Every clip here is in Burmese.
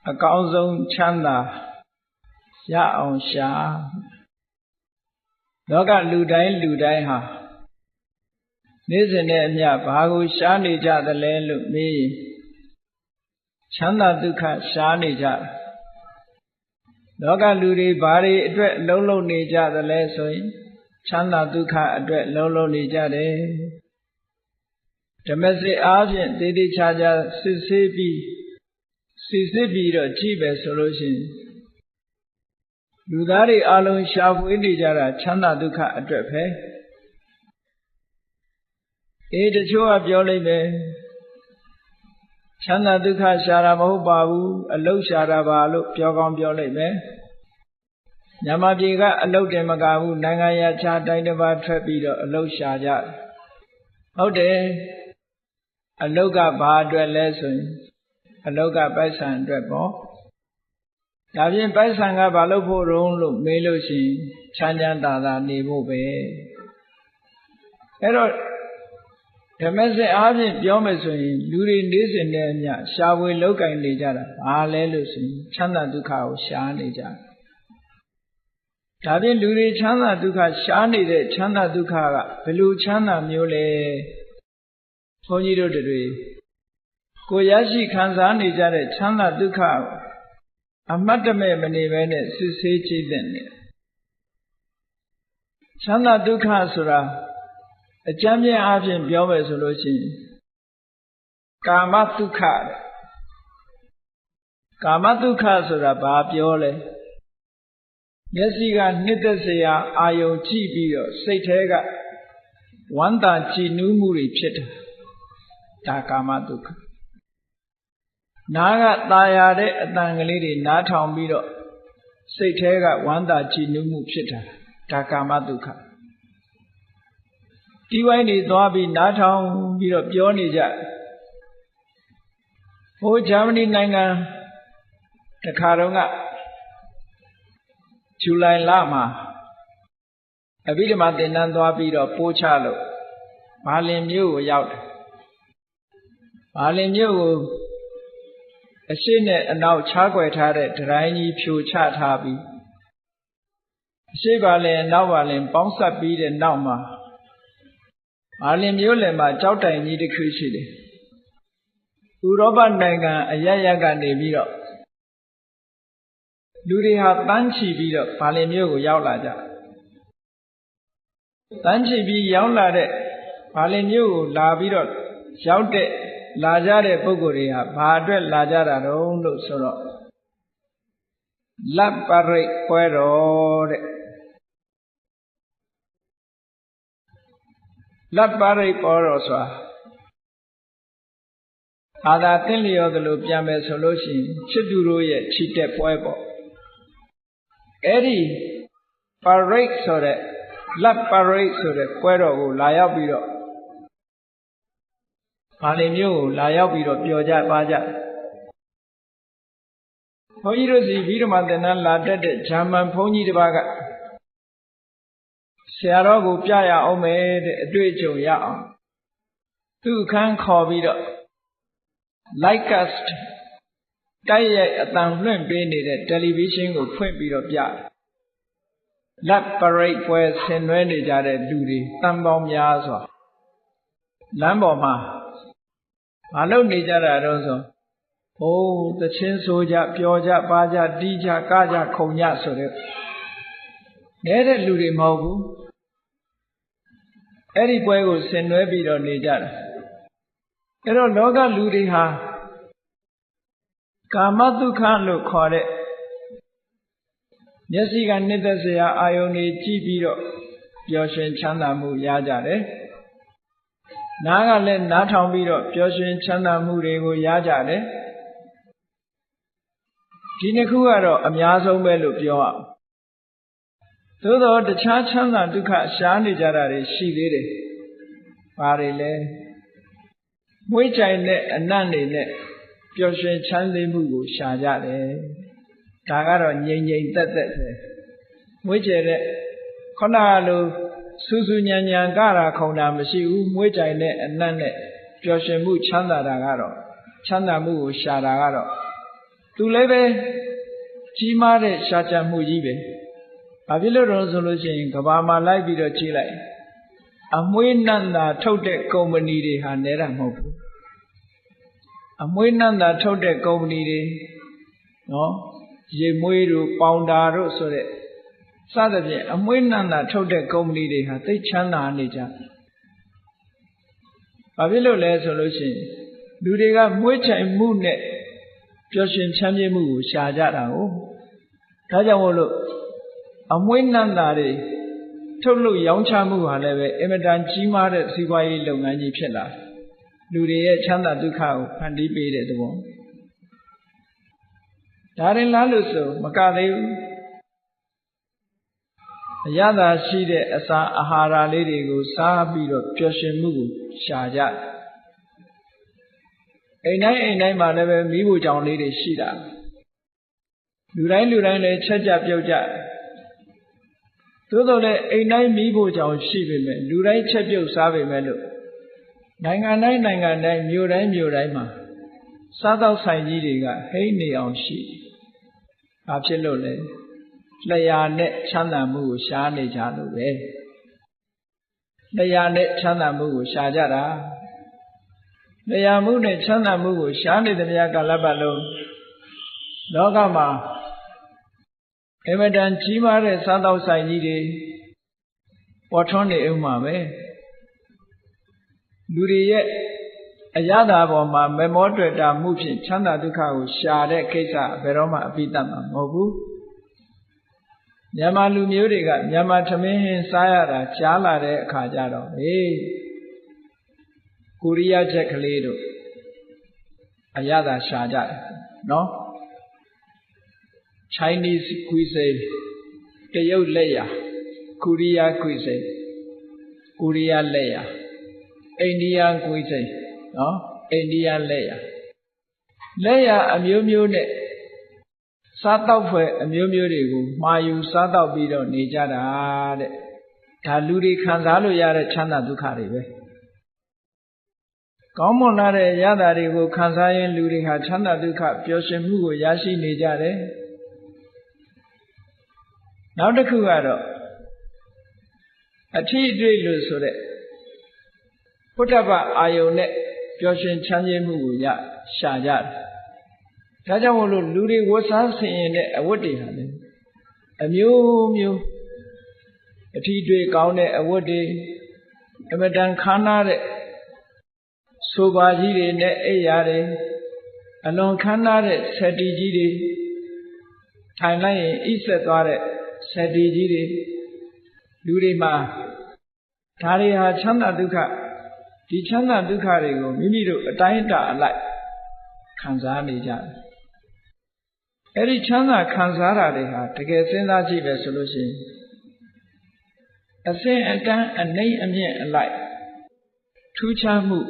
အကောင်းဆုံးချမ်းသာရအောင်ရှာလောကလူတိုင်းဟာနေ့စဉ်နဲ့အမျှဘာကိုရှားနေကြသလဲလို့မေးရင်ချမ်းသာဒုက္ခရှားနေကြလောကလူတွေဘာတွေအတွက်လုံးလုံးနေကြသလဲဆိုရင်ချမ်းသာဒုက္ခအတွက်လုံးလုံးနေကြတယ်ဓမ္မစစ်အားဖြင့်တေတေချာချာစစ်ဆေးပြီးတော့ကြည့်ပဲဆိုလို့ရှိရင်လူသားတွေအလုံးရှာဖွေနေကြတာချမ်းသာဒုက္ခအတွက်ပဲတချို့ကပြောလိုက်မယ်ချမ်းသာဒုက္ခရှာတာမဟုတ်ပါဘူးအလုတ်ရှာတာပါလို့ပြောကောင်းပြောလိုက်မယ်မြန်မာပြည်ကအလုတ်တင်မကဘူးနိုင်ငံရခြားတိုင်းတစ်ပါးထွက်ပြီးတော့အလုတ်ရှာကြဟုတ်တယ်အလုတ်ကဘာအတွက်လဲဆိုရင်အလုတ်ကပိုက်ဆံအတွက်ပေါ့ဒါဖြင့်ပိုက်ဆံကဘာလို့ဖို့ရုံးလို့မေးလို့ရှိရင်ချမ်းချမ်းသာသာနေဖို့ပဲအဲ့တော့ဓမ္မစစ်အားဖြင့်ပြောမယ်ဆိုရင်လူတွေနေ့စဉ်နဲ့အမျှရှားဝေလောက်ကင်နေကြတာဘာလဲလို့ဆိုရင်ချမ်းသာဒုက္ခကိုရှားနေကြဒါဖြင့်လူတွေချမ်းသာဒုက္ခရှားနေတဲ့ချမ်းသာဒုက္ခကဘယ်လိုချမ်းသာမျိုးလဲဘုန်းကြီးတို့တွေကိုရရှိခံစားနေကြတဲ့ချမ်းသာဒုက္ခအမတ်တမဲ့မနေဘဲနဲ့စစ်ဆေးကြည့်တဲ့နေချမ်းသာဒုက္ခဆိုတာအကျမ်းပြအားဖြင့်ပြောမယ်ဆိုလို့ရှိရင်ကာမဒုက္ခကာမဒုက္ခဆိုတာဘာပြောလဲမျက်စိကနှစ်သက်စရာအာယုံကြည့်ပြီးတော့စိတ်ထဲကဝမ်းသာကြည်နူးမှုတွေဖြစ်တာဒါကာမဒုက္ခနားကตาရတဲ့အတန်ကလေးတွေနားထောင်ပြီးတော့စိတ်ထဲကဝမ်းသာကြည်နူးမှုဖြစ်တာဒါကာမဒုက္ခဒီဝိုင်းတွေသွားပြီးနားထောင်ပြီးတော့ပြောနေကြဟိုဂျာမနီနိုင်ငံတခါတော့ကဇူလိုင်လမှာအဘိဓမ္မာသင်တန်းသွားပြီးတော့ပို့ချလို့ဘာလင်မြို့ကိုရောက်တယ်ဘာလင်မြို့ကိုအရှိနဲ့အနောက်ခြားကွယ်ထားတဲ့ဒတိုင်းကြီးဖြိုချထားပြီးအရှိဘာလင်အနောက်ဘာလင်ပေါင်းစပ်ပြီးတဲ့နောက်မှာဘာလင်မြို့လယ်မှာကြောက်တိုင်ကြီးတစ်ခုရှိတယ်ဥရောပနိုင်ငံအရပ်ကနေပြီးတော့လူတွေဟာတန်းချီပြီးတော့ဘာလင်မြို့ကိုရောက်လာကြတန်းချီပြီးရောက်လာတဲ့ဘာလင်မြို့ကိုလာပြီးတော့လာကြတဲ့ပုဂ္ဂိုလ်တွေဟာဘာအတွက်လာကြတာတုံးလို့ဆိုတော့လပ်ပရိတ်ပွဲတော်တဲ့လပ်ပရိတ်ပွဲတော်ဆိုတာအာသာသင်လျော်သလိုပြန်မယ်ဆိုလို့ရှိရင်ချစ်သူတို့ရဲ့ချီတက်ပွဲပေါ့အဲ့ဒီပရိတ်ဆိုတဲ့လပ်ပရိတ်ဆိုတဲ့ပွဲတော်ကိုလာရောက်ပြီးတော့ဘာလင်မျိုးကိုလာရောက်ပြီးတော့ပျော်ကြပါကြဘုန်းကြီးတို့စီဗိဓမာသင်္นานလာတက်တဲ့ဂျာမန်ဘုန်းကြီးတစ်ပါးကဆရာတော်ကိုပြရအောင်မယ်တဲ့အတွေ့အကြုံရအောင်သူ့အခန်းခေါ်ပြီးတော့ Lightcast တိုက်ရိုက်အသံလွှင့်ပေးနေတဲ့တယ်လီဗီရှင်းကိုဖွင့်ပြီးတော့ပြတယ်လက်ပရိတ်ပွဲဆင်နွှဲနေကြတဲ့လူတွေတန်ပေါင်းများစွာလမ်းပေါ်မှာမလုပ်နေကြတာတော့ဆိုဟိုးသချင်းဆိုကြပျော်ကြပါကြတီးကြကားကြခုန်ကြဆိုတဲ့နေတဲ့လူတွေမဟုတ်ဘူးအဲ့ဒီပွဲကိုဆင်နွှဲပြီးတော့နေကြတာအဲ့တော့လောကလူတွေဟာကာမဒုက္ခလို့ခေါ်တဲ့မျက်စိကနှစ်သက်စရာအာယုန်တွေကြည့်ပြီးတော့ပျော်ရွှင်ချမ်းသာမှုရကြတယ်နားကလည်းနားထောင်ပြီးတော့ပျော်ရွှင်ချမ်းသာမှုတွေကိုရကြတယ်ဒီနှစ်ခုကတော့အများဆုံးပဲလို့ပြောအောင်သို့တော့တခြားချမ်းသာဒုက္ခရှားနေကြတာတွေရှိသေးတယ်ဘာတွေလဲမွေးကြိုင်တဲ့အနတ်တွေနဲ့ပျော်ရွှင်ချမ်းသာမှုကိုရှာကြတယ်ဒါကတော့ငြိမ်ငြိမ်သက်သက်ပဲမွေးကြတဲ့ခဏလိုစူးစူးညံညံကတာခုံတာမရှိဘူးမွေးကြိုင်တဲ့အနတ်နဲ့ပျော်ရွှင်မှုချမ်းသာတာကတော့ချမ်းသာမှုကိုရှာတာကတော့ သူလည်းပဲကြီးမားတဲ့ရှားကြံမှုကြီးပဲဘာဖြစ်လို့တော့ဆိုလို့ရှိရင်ကဘာမှာလိုက်ပြီးတော့ကြည့်လိုက်အမွှေးနံ့သာထုတ်တဲ့ကုမ္ပဏီတွေဟာနဲတာမဟုတ်ဘူးအမွှေးနံ့သာထုတ်တဲ့ကုမ္ပဏီတွေနော်ရေမွေးတို့ပေါင်တာတို့ဆိုတဲ့စသဖြင့်အမွှေးနံ့သာထုတ်တဲ့ကုမ္ပဏီတွေဟာသိချမ်းသာနေကြဘာဖြစ်လို့လဲဆိုလို့ရှိရင်လူတွေကမွေးချင်မှုနဲ့ပျော်ရွှင်ချမ်းမြေ့မှုကိုရှာကြတာကိုဒါကြောင့်မို့လို့အမွှေးနံ့သာတွေထုတ်လို့ရောင်းချမှုဟာလည်းပဲအင်မတန်ကြီးမားတဲ့စီးပွားရေးလုပ်ငန်းကြီးဖြစ်လာလူတွေရဲ့ချမ်းသာဒုက္ခကိုဖန်တီးပေးတဲ့သဘောဒါရင်လားလို့ဆိုမကသေးဘူးအရသာရှိတဲ့အစာအာဟာရလေးတွေကိုစားပြီးတော့ပျော်ရွှင်မှုကိုရှာကြအိမ်တိုင်းမှာလည်းပဲမိဖို့ကြောင့်လေးတွေရှိတာလူတိုင်းလည်းချက်ကြပြုတ်ကြသို့တော်လည်းအိမ်တိုင်းမိဖို့ကြောင့်ရှိပေမဲ့လူတိုင်းချက်ပြုတ်စားပေမဲ့လို့နိုင်ငံတိုင်းမြို့တိုင်းမှာစားသောက်ဆိုင်ကြီးတွေကဟိမ့်နေအောင်ရှိဘာဖြစ်လို့လဲလျှာနဲ့ချမ်းသာမှုကိုရှားနေကြလို့ပဲလျှာနဲ့ချမ်းသာမှုကိုရှားကြတာလျှာမှုနဲ့ချမ်းသာမှုကိုရှားနေတဲ့မြတ်ကာလပတ်လုံးလောကမှာအမတန်ကြီးမားတဲ့စားသောက်ဆိုင်ကြီးတွေပေါ်ထွန်းနေဦးမှာပဲလူတွေရဲ့အရသာပေါ်မှာမေမောတွေ့တာမှုဖြင့်ချမ်းသာဒုက္ခကိုရှာတဲ့ကိစ္စဘယ်တော့မှအပိတတ်မှာမဟုတ်ဘူးမြန်မာလူမျိုးတွေကမြန်မာထမင်းဟင်းစားရတာကြားလာတဲ့အခါကျတော့ကိုရီးယားချက်ကလေးတို့အရသာရှာကြတယ်နော် Chinese cuisine တရုတ်လက်ရာ Korea cuisine ကိုရီးယားလက်ရာ Indian cuisine နော် Indian လက်ရာအမျိုးမျိုးနဲ့စားတော့ဖွယ်အမျိုးမျိုးတွေကိုမှာယူစားတော့ပြီးတော့နေကြတာတဲ့ဒါလူတွေခံစားလို့ရတဲ့ချမ်းသာဒုက္ခတွေပဲကောင်းမွန်လာတဲ့ရတာတွေကိုခံစားရင်လူတွေဟာချမ်းသာဒုက္ခပျော်ရွှင်မှုကိုရရှိနေကြတယ်နောက်တစ်ခုကတော့အထီးအတွေ့လို့ဆိုတဲ့ဘုဒ္ဓဘာအာယုန်နဲ့ပျော်ရွှင်ချမ်းမြေ့မှုကိုရှာကြတယ်ဒါကြောင့်မို့လို့လူတွေဝတ်စားဆင်ရင်တဲ့အဝတ်တွေဟာလည်းအမျိုးမျိုးအထီးတွေ့ကောင်းတဲ့အဝတ်တွေအမတန်ခမ်းနားတဲ့ဆိုပါကြီးတွေနဲ့အိပ်ရာတွေအလွန်ခမ်းနားတဲ့ဆက်တီကြီးတွေထိုင်လိုက်ရင်ဣဆက်သွားတဲ့ဆက်တီကြီးတွေလူတွေမှာဒါတွေဟာချမ်းသာဒုက္ခဒီချမ်းသာဒုက္ခတွေကိုမိမိတို့အတိုင်းအတာအလိုက်ခံစားနေကြတယ်အဲ့ဒီချမ်းသာခံစားတာတွေဟာတကယ်စဉ်းစားကြည့်ပဲဆိုလို့ရှိရင်အစဉ်အတန်းအနှိမ့်အမြင့်အလိုက်ထူးခြားမှု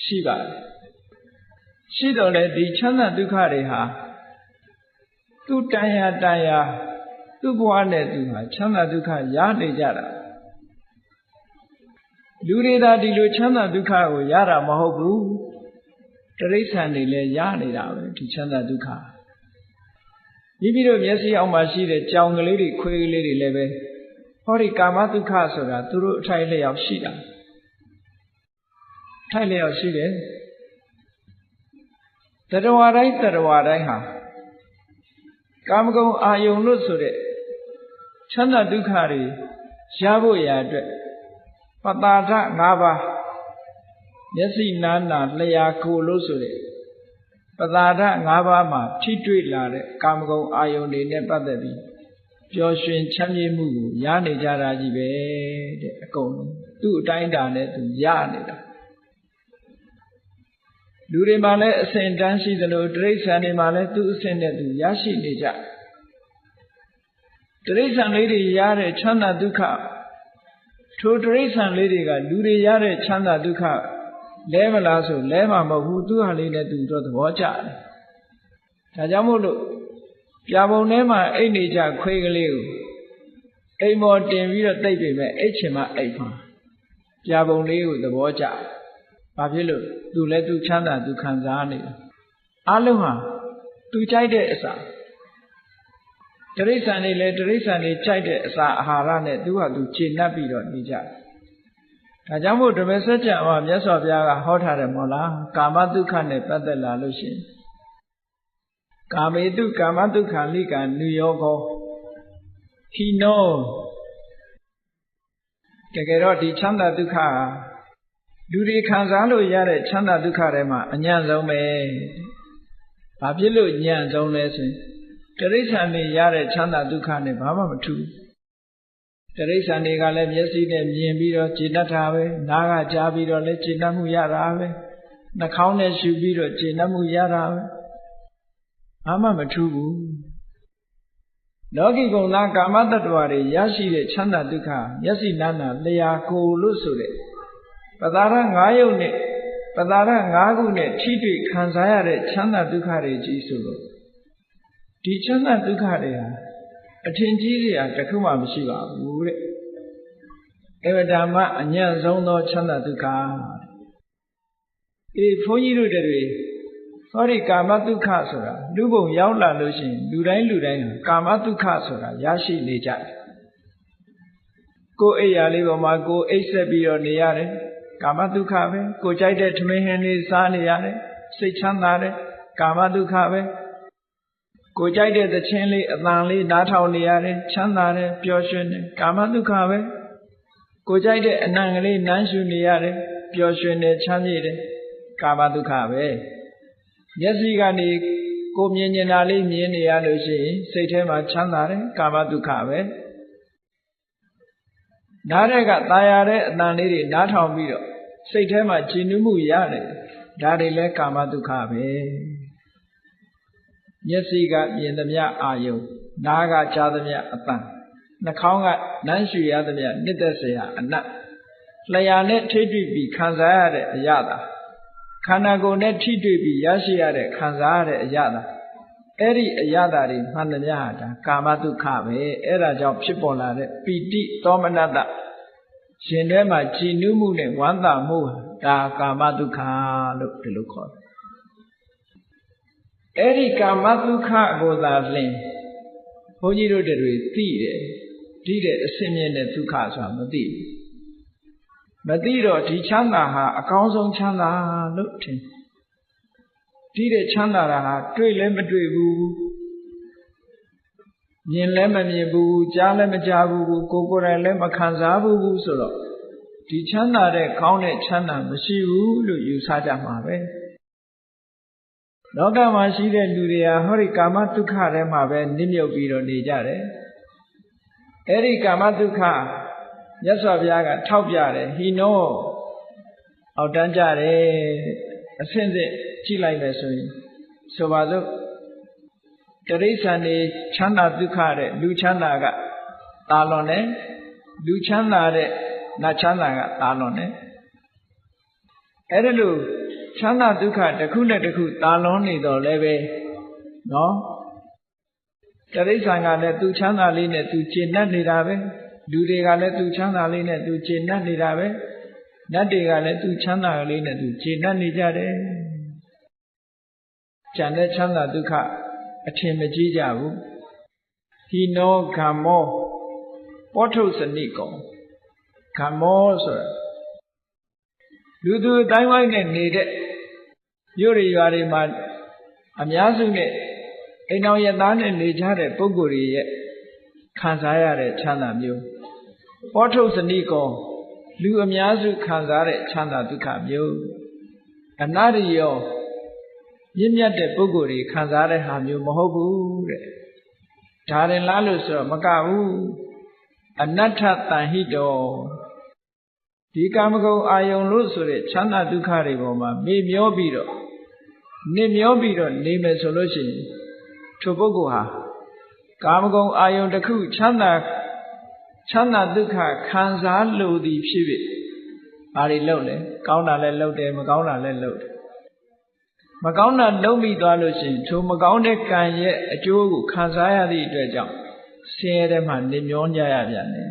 ရှိပါတယ်ရှိတော့လေဒီချမ်းသာဒုက္ခတွေဟာသူ့တန်ရာသူ့ဘဝနဲ့သူဟာချမ်းသာဒုက္ခရနေကြတာလူတွေသာဒီလိုချမ်းသာဒုက္ခကိုရတာမဟုတ်ဘူးတိရစ္ဆာန်တွေလည်းရနေတာပဲဒီချမ်းသာဒုက္ခမိမိတို့မျက်စိအောက်မှာရှိတဲ့ကြောင်ကလေးတွေခွေးကလေးတွေလည်းပဲဟောဒီကာမဒုက္ခဆိုတာသူတို့အထိုက်လျောက်ရှိတာထိုက်လျောက်ရှိတယ်တတဝါတိုင်းဟာကာမဂုဏ်အာယုန်လို့ဆိုတဲ့ချမ်းသာဒုက္ခတွေရဖို့ရာအတွက်ပတာထ၅ပါးမျက်စိနားနာလျှာကိုယ်လို့ဆိုတဲ့ပတာထ၅ပါးမှာထိတွေ့လာတဲ့ကာမဂုဏ်အာယုန်တွေနဲ့ပတ်သက်ပြီးပျော်ရွှင်ချမ်းမြေ့မှုကိုရနေကြတာကြီးပဲတဲ့အကုန်လုံးသူ့အတိုင်းအတာနဲ့သူရနေတာလူတွေမှာလည်းအစဉ်တန်းရှိသလိုတိရစ္ဆာန်တွေမှာလည်းသူ့အစဉ်နဲ့သူရရှိနေကြတိရစ္ဆာန်လေးတွေရတဲ့ချမ်းသာဒုက္ခထိုတိရစ္ဆာန်လေးတွေကလူတွေရတဲ့ချမ်းသာဒုက္ခလဲမလားဆိုလဲမှာမဟုတ်ဘူးသူ့ဟာလေးနဲ့သူတော့သဘောကျတယ်ဒါကြောင့်မို့လို့ပြာပုံထဲမှာအိတ်နေကြခွေးကလေးကိုအိမ်ပေါ်တင်ပြီးတော့တိတ်ပေမဲ့အိတ်ချင်မှအိတ်မှာပြာပုံလေးကိုသဘောကျဘာဖြစ်လို့သူလည်းသူချမ်းသာသူခံစားနေတယ်အလုံးဟာ သူကြိုက်တဲ့အစာတိရစ္ဆာန်တွေလည်းတိရစ္ဆာန်တွေကြိုက်တဲ့အစာအာဟာရနဲ့သူဟာသူခြေနှပ်ပြီးတော့နေကြတယ်ဒါကြောင့်မို့ဓမ္မစကြာမှာမြတ်စွာဘုရားကဟောထားတယ်မို့လားကာမဒုက္ခနဲ့ပတ်သက်လာလို့ရှိရင်ကာမေတုကာမဒုက္ခလိကနုယောကောဟိနောတကယ်တော့ဒီချမ်းသာဒုက္ခဟာလူတွေခံစားလို့ရတဲ့ချမ်းသာဒုက္ခတွေမှာအညံ့ဆုံးပဲ။ဘာဖြစ်လို့ညံ့ဆုံးလဲဆိုရင်တိရစ္ဆာန်တွေရတဲ့ချမ်းသာဒုက္ခနဲ့ဘာမှမထူး။တိရစ္ဆာန်တွေကလည်းမျက်စိနဲ့မြင်ပြီးတော့ကျေနပ်တာပဲ။နားကကြားပြီးတော့လည်းကျေနပ်မှုရတာပဲ။နှာခေါင်းနဲ့ရှုပြီးတော့ကျေနပ်မှုရတာပဲ။ဘာမှမထူးဘူး။လောကီကုံသားကာမတ္တဝါတွေရရှိတဲ့ချမ်းသာဒုက္ခမျက်စိနာနာလျာကိုလို့ဆိုတဲ့ပဒါရ9ယုတ်နဲ့ပဒါရ9ခုနဲ့ထိတွေ့ခံစားရတဲ့ချမ်းသာဒုက္ခတွေကြီးဆိုလို့ဒီချမ်းသာဒုက္ခတွေဟာအထင်ကြီးစရာတစ်ခုမှမရှိပါဘူးတဲ့။အေဝဓမ္မအညံ့ဆုံးသောချမ်းသာဒုက္ခဘုန်းကြီးတို့တွေဟောဒီကာမဒုက္ခဆိုတာလူဘုံရောက်လာလို့ရှိရင်လူတိုင်းကာမဒုက္ခဆိုတာရရှိနေကြတယ်။ကိုယ်အိယာလေးပေါ်မှာကိုယ်အိပ်ဆက်ပြီးတော့နေရတယ်ကာမဒုက္ခပဲကိုကြိုက်တဲ့ထမင်းဟင်းလေးစားနေရတယ်စိတ်ချမ်းသာတယ်ကာမဒုက္ခပဲကိုကြိုက်တဲ့သချင်းလေးအသံလေးနားထောင်နေရတယ်ချမ်းသာတယ်ပျော်ရွှင်တယ်ကာမဒုက္ခပဲကိုကြိုက်တဲ့အနံ့ကလေးနမ်းရှုနေရတယ်ပျော်ရွှင်တယ်ချမ်းမြေ့တယ်ကာမဒုက္ခပဲမျက်စိကနေကိုမြင်နေတာလေးမြင်နေရလို့ရှိရင်စိတ်ထဲမှာချမ်းသာတယ်ကာမဒုက္ခပဲနားတဲ့ကตายရတဲ့အတန်လေးတွေနားထောင်ပြီးတော့စိတ်ထဲမှာကြည်နူးမှုရတယ်ဒါတွေလည်းကာမဒုက္ခပဲမျက်စိကမြင်သမျှအာယုံနားကကြားသမျှအတန်နှာခေါင်းကနမ်းရှူရသမျှနှစ်သက်စရာအနတ်လျှာနဲ့ထိတွေ့ပြီးခံစားရတဲ့အရာသာခန္ဓာကိုယ်နဲ့ထိတွေ့ပြီးရရှိရတဲ့ခံစားရတဲ့အရာသာအဲ့ဒီအရာသာတွေမှန်သမျှဒါကာမဒုက္ခပဲအဲ့ဒါကြောင့်ဖြစ်ပေါ်လာတဲ့ပီတိသောမနတရှင်ထဲမှာကြည်နူးမှုနဲ့ဝမ်းသာမှုဒါကာမဒုက္ခလို့ဒီလိုခေါ်တယ်အဲ့ဒီကာမဒုက္ခကိုသာလျှင်ဘုန်းကြီးတို့တွေသိတယ်ဒီတဲ့အစင်းမြင့်တဲ့ဒုက္ခဆိုတာမသိဘူးမသိတော့ဒီချမ်းသာဟာအကောင်းဆုံးချမ်းသာလို့ထင်ဒီတဲ့ချမ်းသာတာဟာတွေ့လည်းမတွေ့ဘူးမြင်လည်းမမြင်ဘူးကြားလည်းမကြားဘူးကိုယ်တိုင်လည်းမခံစားဘူးဆိုတော့ဒီချမ်းသာတဲ့ကောင်းတဲ့ချမ်းသာမရှိဘူးလို့ယူဆကြမှာပဲလောကမှာရှိတဲ့လူတွေဟာဟောဒီကာမဒုက္ခထဲမှာပဲနစ်မြုပ်ပြီးတော့နေကြတယ်အဲ့ဒီကာမဒုက္ခမြတ်စွာဘုရားကထောက်ပြတယ်ဟိနောအောက်တန်းကြတယ်အဆင့်ဆင့်ကြည့်လိုက်မယ်ဆိုရင်ဆိုပါစို့တိရစ္ဆာန်တွေချမ်းသာဒုက္ခတဲ့လူချမ်းသာကတာလွန်တယ်လူချမ်းသာတဲ့နတ်ချမ်းသာကတာလွန်တယ်အဲ့ဒါလို့ချမ်းသာဒုက္ခတစ်ခုနဲ့တစ်ခုတာလွန်နေတော့လည်းပဲနော်တိရစ္ဆာန်ကလည်းသူချမ်းသာလေးနဲ့သူကျေနပ်နေတာပဲလူတွေကလည်းသူချမ်းသာလေးနဲ့သူကျေနပ်နေတာပဲနတ်တွေကလည်းသူချမ်းသာလေးနဲ့သူကျေနပ်နေကြတယ်ကျန်တဲ့ချမ်းသာဒုက္ခအထင်မကြီးကြဘူးဟိနောဂမ္မောပောထုစနိကောဂမ္မောဆိုတာလူသူအတိုင်းဝိုင်းနဲ့နေတဲ့မြို့တွေရွာတွေမှာအများစုနဲ့အိမ်တော်ရသားနဲ့နေကြတဲ့ပုဂ္ဂိုလ်တွေရဲ့ခံစားရတဲ့ချမ်းသာမျိုးပောထုစနိကောလူအများစုခံစားတဲ့ချမ်းသာဒုက္ခမျိုးအနာရိယောမြင့်မြတ်တဲ့ပုဂ္ဂိုလ်တွေခံစားတဲ့ဟာမျိုးမဟုတ်ဘူးတဲ့ဒါရင်လားလို့ဆိုတော့မကဘူးအနတ္ထတန်ဟိတောဒီကာမဂုဏ်အာယုံလို့ဆိုတဲ့ချမ်းသာဒုက္ခတွေပေါ်မှာမေ့မျောပြီးတော့နေမယ်ဆိုလို့ရှိရင်ထိုပုဂ္ဂိုလ်ဟာကာမဂုဏ်အာယုံတစ်ခုချမ်းသာဒုက္ခခံစားလို့သည်ဖြစ်ဖြစ်ဘာတွေလုပ်လဲကောင်းတာလည်းလုပ်တယ်မကောင်းတာလည်းလုပ်တယ်မကောင်းတာလုပ်မိသွားလို့ရှိရင်ထိုမကောင်းတဲ့ကံရဲ့အကျိုးကိုခံစားရသည့်အတွက်ကြောင့်ဆင်းရဲတဲ့မှာနေမျောကြရပြန်တယ်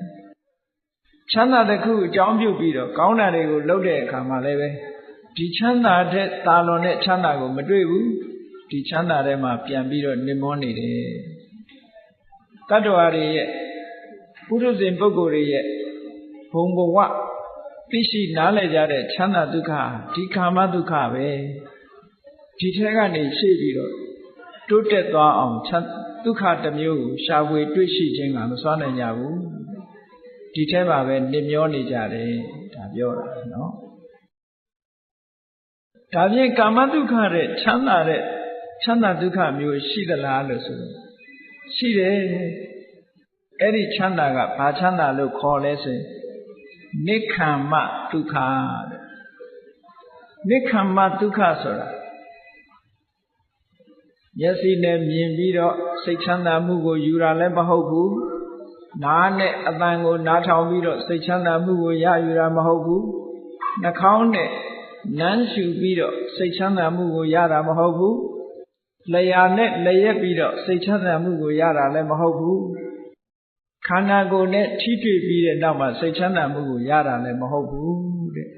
ချမ်းသာတစ်ခုအကြောင်းပြုပြီးတော့ကောင်းတာတွေကိုလုပ်တဲ့အခါမှာလည်းပဲဒီချမ်းသာတဲ့တာလွန်တဲ့ချမ်းသာကိုမတွေ့ဘူး ဒီချမ်းသာထဲမှာပြန်ပြီးတော့နေမောနေတယ်တတ္တဝါတွေရဲ့ပုထုဇဉ်ပုဂ္ဂိုလ်တွေရဲ့ဘုံဘဝသိရှိနားလည်ကြတဲ့ချမ်းသာဒုက္ခဒီကာမဒုက္ခပဲဒီထဲကနေရှေ့ပြီးတော့တိုးတက်သွားအောင်ဒုက္ခတစ်မျိုးကိုရှာဖွေတွေ့ရှိခြင်းကမစွမ်းနိုင်ကြဘူးဒီထဲမှာပဲနေမျောနေကြတယ်ဒါပြောတာနော်ဒါဖြင့်ကာမဒုက္ခတဲ့ချမ်းသာဒုက္ခမျိုးရှိသလားလို့ဆိုရှိတယ်အဲ့ဒီချမ်းသာကဘာချမ်းသာလို့ခေါ်လဲဆိုရင်နိက္ခမ္မဒုက္ခတဲ့နိက္ခမ္မဒုက္ခဆိုတာမျက်စိနဲ့မြင်ပြီးတော့စိတ်ချမ်းသာမှုကိုယူတာလည်းမဟုတ်ဘူးနားနဲ့အသံကိုနားထောင်ပြီးတော့စိတ်ချမ်းသာမှုကိုရယူတာမဟုတ်ဘူးနှာခေါင်းနဲ့နမ်းရှူပြီးတော့စိတ်ချမ်းသာမှုကိုရတာမဟုတ်ဘူးလျှာနဲ့လျက်ပြီးတော့စိတ်ချမ်းသာမှုကိုရတာလည်းမဟုတ်ဘူးခန္ဓာကိုယ်နဲ့ထိတွေ့ပြီးတဲ့နောက်မှာစိတ်ချမ်းသာမှုကိုရတာလည်းမဟုတ်ဘူးတဲ့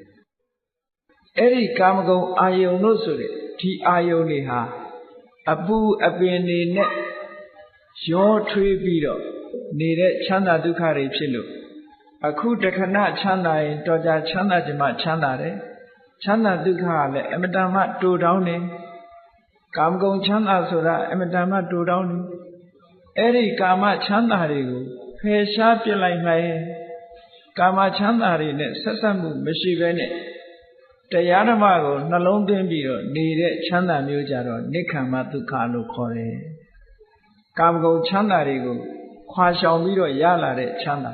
အဲ့ဒီကာမဂုဏ်အာယုန်လို့ဆိုတဲ့ဒီအာယုန်တွေဟာအပူအပင်တွေနဲ့ရောထွေးပြီးတော့နေတဲ့ချမ်းသာဒုက္ခတွေဖြစ်လို့အခုတခဏချမ်းသာရင်တော်ကြချမ်းသာခြင်းမှချမ်းသာတယ်ချမ်းသာဒုက္ခကလည်းအမတန်မှတူတောင်းတယ်ကာမဂုဏ်ချမ်းသာဆိုတာအမတန်မှတူတောင်းတယ်အဲ့ဒီကာမချမ်းသာတွေကိုဖယ်ရှားပြလိုက်မှကာမချမ်းသာတွေနဲ့ဆက်ဆက်မှုမရှိဘဲနဲ့တရားဓမ္မကိုနှလုံးသွင်းပြီးတော့နေတဲ့ချမ်းသာမျိုးကြတော့နိက္ခမ္မဒုက္ခလို့ခေါ်တယ်ကာမဂုဏ်ချမ်းသာတွေကိုခွာရှောင်ပြီးတော့ရလာတဲ့ချမ်းသာ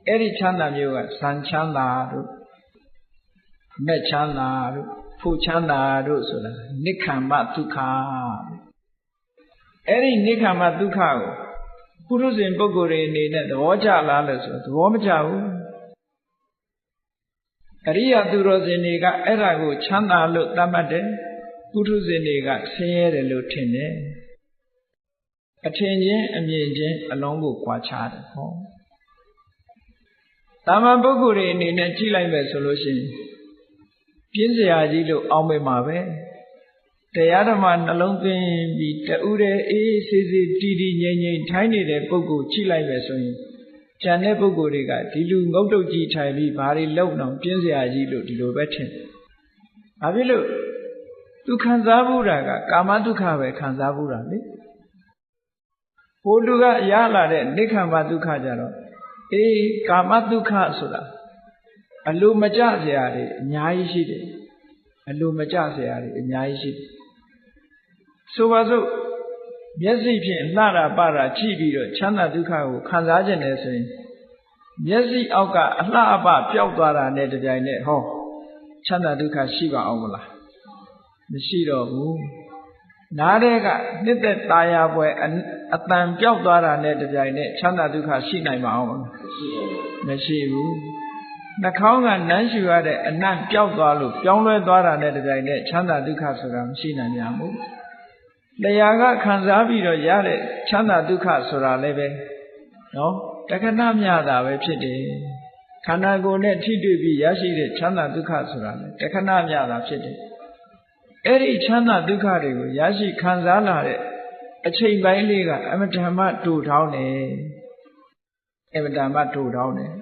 အဲ့ဒီချမ်းသာမျိုးကဇန်ချမ်းသာတို့မက်ချမ်းသာတို့ဖို့ချမ်းသာတို့ဆိုတာနိက္ခမ္မဒုက္ခအဲ့ဒီနိက္ခမ္မဒုက္ခကိုပုထုဇဉ်ပုဂ္ဂိုလ်တွေအနေနဲ့သဘောကျလားလို့ဆိုသဘောမကျဘူးအရိယသူတော်စင်တွေကအဲ့ဒါကိုချမ်းသာလို့သတ်မှတ်တယ်ပုထုဇဉ်တွေကဆင်းရဲတယ်လို့ထင်တယ်အထင်ချင်းအမြင်ချင်းအလုံးကိုကွာခြားတယ်ဟောတာမန်ပုဂ္ဂိုလ်တွေအနေနဲ့ကြည့်လိုက်မယ်ဆိုလို့ရှိရင်ပြင်းစရာကြီးလို့အောင်းမိမှာပဲတရားဓမ္မနှလုံးသွင်းပြီးတူတဲ့အေးဆေးဆေးတီတီငြိမ်ငြိမ်ထိုင်းနေတဲ့ပုဂ္ဂိုလ်ကြည့်လိုက်မယ်ဆိုရင်ကျန်တဲ့ပုဂ္ဂိုလ်တွေကဒီလူငုတ်တုတ်ကြီးထိုင်ပြီးဘာတွေလုပ်တော့ပြင်းစရာကြီးလို့ဒီလိုပဲထင်တယ်။ဘာဖြစ်လို့သူခံစားမှုတာကကာမဒုက္ခပဲခံစားမှုတာလေ။ဟိုလူကရလာတဲ့နိက္ခမ္မဒုက္ခကြတော့အေးကာမဒုက္ခဆိုတာအလိုမကျစရာတွေအများကြီးရှိတယ်။အလိုမကျစရာတွေအများကြီးရှိတယ်။ဆိုပါစို့မျက်စိဖြင့်လှတာပတာကြည့်ပြီးတော့ချမ်းသာဒုက္ခကိုခံစားခြင်းနဲ့ဆိုရင်မျက်စိအောက်ကအလှအပပျောက်သွားတာနဲ့တပြိုင်နက်ဟောချမ်းသာဒုက္ခရှိပါအောင်မလားမရှိတော့ဘူးနားတဲ့ကနှစ်သက်ตาရပွဲအတန်ပျောက်သွားတာနဲ့တပြိုင်နက်ချမ်းသာဒုက္ခရှိနိုင်ပါအောင်မလားမရှိဘူးနှာခေါင်းကနမ်းရှူရတဲ့အနံ့ပျောက်သွားလို့ပြောင်းလဲသွားတာနဲ့တပြိုင်နက်ချမ်းသာဒုက္ခဆိုတာမရှိနိုင်ကြဘူးတရားကခံစားပြီးတော့ရတဲ့ချမ်းသာဒုက္ခဆိုတာလည်းပဲနော်တခဏမျှတာပဲဖြစ်တယ်ခန္ဓာကိုယ်နဲ့ထိတွေ့ပြီးရရှိတဲ့ချမ်းသာဒုက္ခဆိုတာလည်းတခဏမျှတာဖြစ်တယ်အဲ့ဒီချမ်းသာဒုက္ခတွေကိုရရှိခံစားလာတဲ့အချိန်ပိုင်းလေးကအမတ္တမတူထောင်းတယ်အမတ္တမတူထောင်းတယ်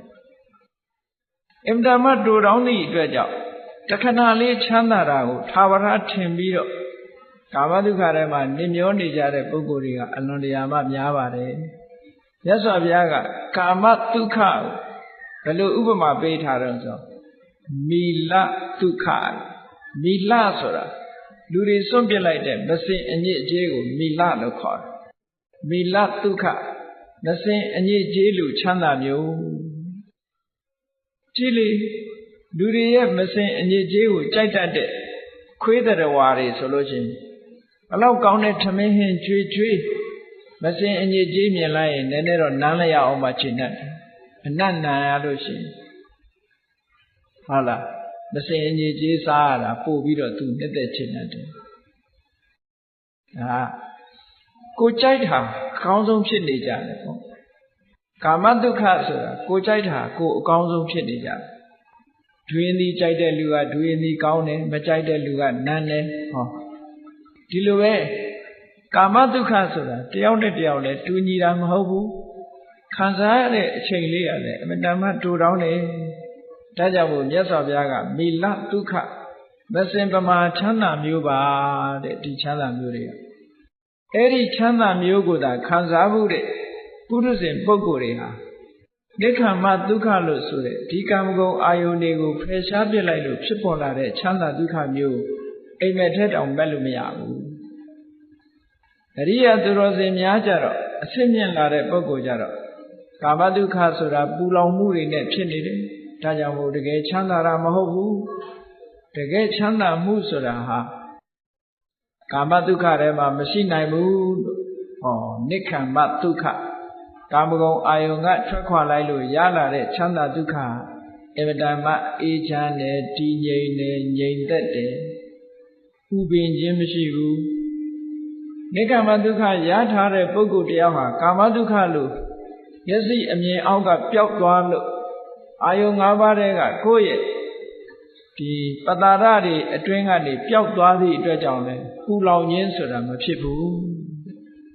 အမတ္တမတူထောင်းသည့်အတွက်ကြောင့်တခဏလေးချမ်းသာတာကိုသာဝရထင်ပြီးတော့ကာမဒုက္ခထဲမှာနေမျောနေကြတဲ့ပုဂ္ဂိုလ်တွေကအလွန်တရာမှများပါတယ်မြတ်စွာဘုရားကကာမဒုက္ခကိုဘယ်လိုဥပမာပေးထားတော့ဆိုမီလဒုက္ခမီလဆိုတာလူတွေစွန့်ပစ်လိုက်တဲ့မစင်အညစ်အကြေးကိုမီလလို့ခေါ်တယ်မီလဒုက္ခမစင်အညစ်အကြေးလို့ချမ်းသာမျိုးကြည့်လေလူတွေရဲ့မစင်အညစ်အကြေးကိုကြိုက်တတ်တဲ့ခွေးတရဝါတွေဆိုလို့ရှိရင်ဘလောက်ကောင်းတဲ့ထမင်းဟင်းကျွေးကျွေးမစင်အညစ်အကြေးမြင်လိုက်ရင်နည်းနည်းတော့နမ်းလိုက်ရအောင်မှချိန်တတ်တယ်အနတ်နံရလို့ရှိရင်ဟုတ်လားမစင်အညစ်အကြေးစားရတာပို့ပြီးတော့သူနှစ်သက်ချိန်တတ်တယ်ဒါကိုကြိုက်တာအကောင်းဆုံးဖြစ်နေကြတယ်ပေါ့ကာမဒုက္ခဆိုတာကိုကြိုက်တာကိုအကောင်းဆုံးဖြစ်နေကြတယ်ဒွေရင်ဒီကြိုက်တဲ့လူကဒွေရင်ဒီကောင်းတယ်မကြိုက်တဲ့လူကနန်းတယ်ဟော ဒီလိုပဲကာမဒုက္ခဆိုတာတယောက်နဲ့တယောက်လည်းတူညီတာမဟုတ်ဘူးခံစားရတဲ့အချိန်လေးရတယ်အမတန်မှတူတောင်းတယ်ဒါကြောင့်မို့မြတ်စွာဘုရားကမိလဒုက္ခမစင်ပမာချမ်းသာမျိုးပါတဲ့ဒီချမ်းသာမျိုးတွေကအဲ့ဒီချမ်းသာမျိုးကိုသာခံစားမှုတဲ့ပုရုဇဉ်ပုဂ္ဂိုလ်တွေဟာနိက္ခမဒုက္ခလို့ဆိုတဲ့ဒီကာမဂုဏ်အာယုန်တွေကိုဖယ်ရှားပြစ်လိုက်လို့ဖြစ်ပေါ်လာတဲ့ချမ်းသာဒုက္ခမျိုးအိမ်မက်ထက်တောင်မဲ့လို့မရဘူးအရိယသူတော်စင်များကြတော့အစစ်မြင့်လာတဲ့ပုဂ္ဂိုလ်ကြတော့ကာမဒုက္ခဆိုတာပူလောင်မှုတွေနဲ့ဖြစ်နေတယ်ဒါကြောင့်မို့တကယ်ချမ်းသာတာမဟုတ်ဘူးတကယ်ချမ်းသာမှုဆိုတာဟာကာမဒုက္ခထဲမှာမရှိနိုင်ဘူးလို့ဟောနိက္ခမဒုက္ခကာမဂုဏ်အာယုန်ကထွက်ခွာလိုက်လို့ရလာတဲ့ချမ်းသာဒုက္ခအမတန်မှအေးချမ်းတယ်တည်ငြိမ်တယ်ငြိမ်သက်တယ်ဥပင်ခြင်းမရှိဘူးနိက္ခမဒုက္ခရထားတဲ့ပုဂ္ဂိုလ်တယောက်ဟာကာမဒုက္ခလို့မျက်စိအမြင်အောက်ကပျောက်သွားလို့အာယုံ၅ပါးတည်းကကိုယ့်ရဲ့ဒီပတာရတွေအတွင်းကနေပျောက်သွားသည့်အတွက်ကြောင့်လဲပူလောင်ခြင်းဆိုတာမဖြစ်ဘူး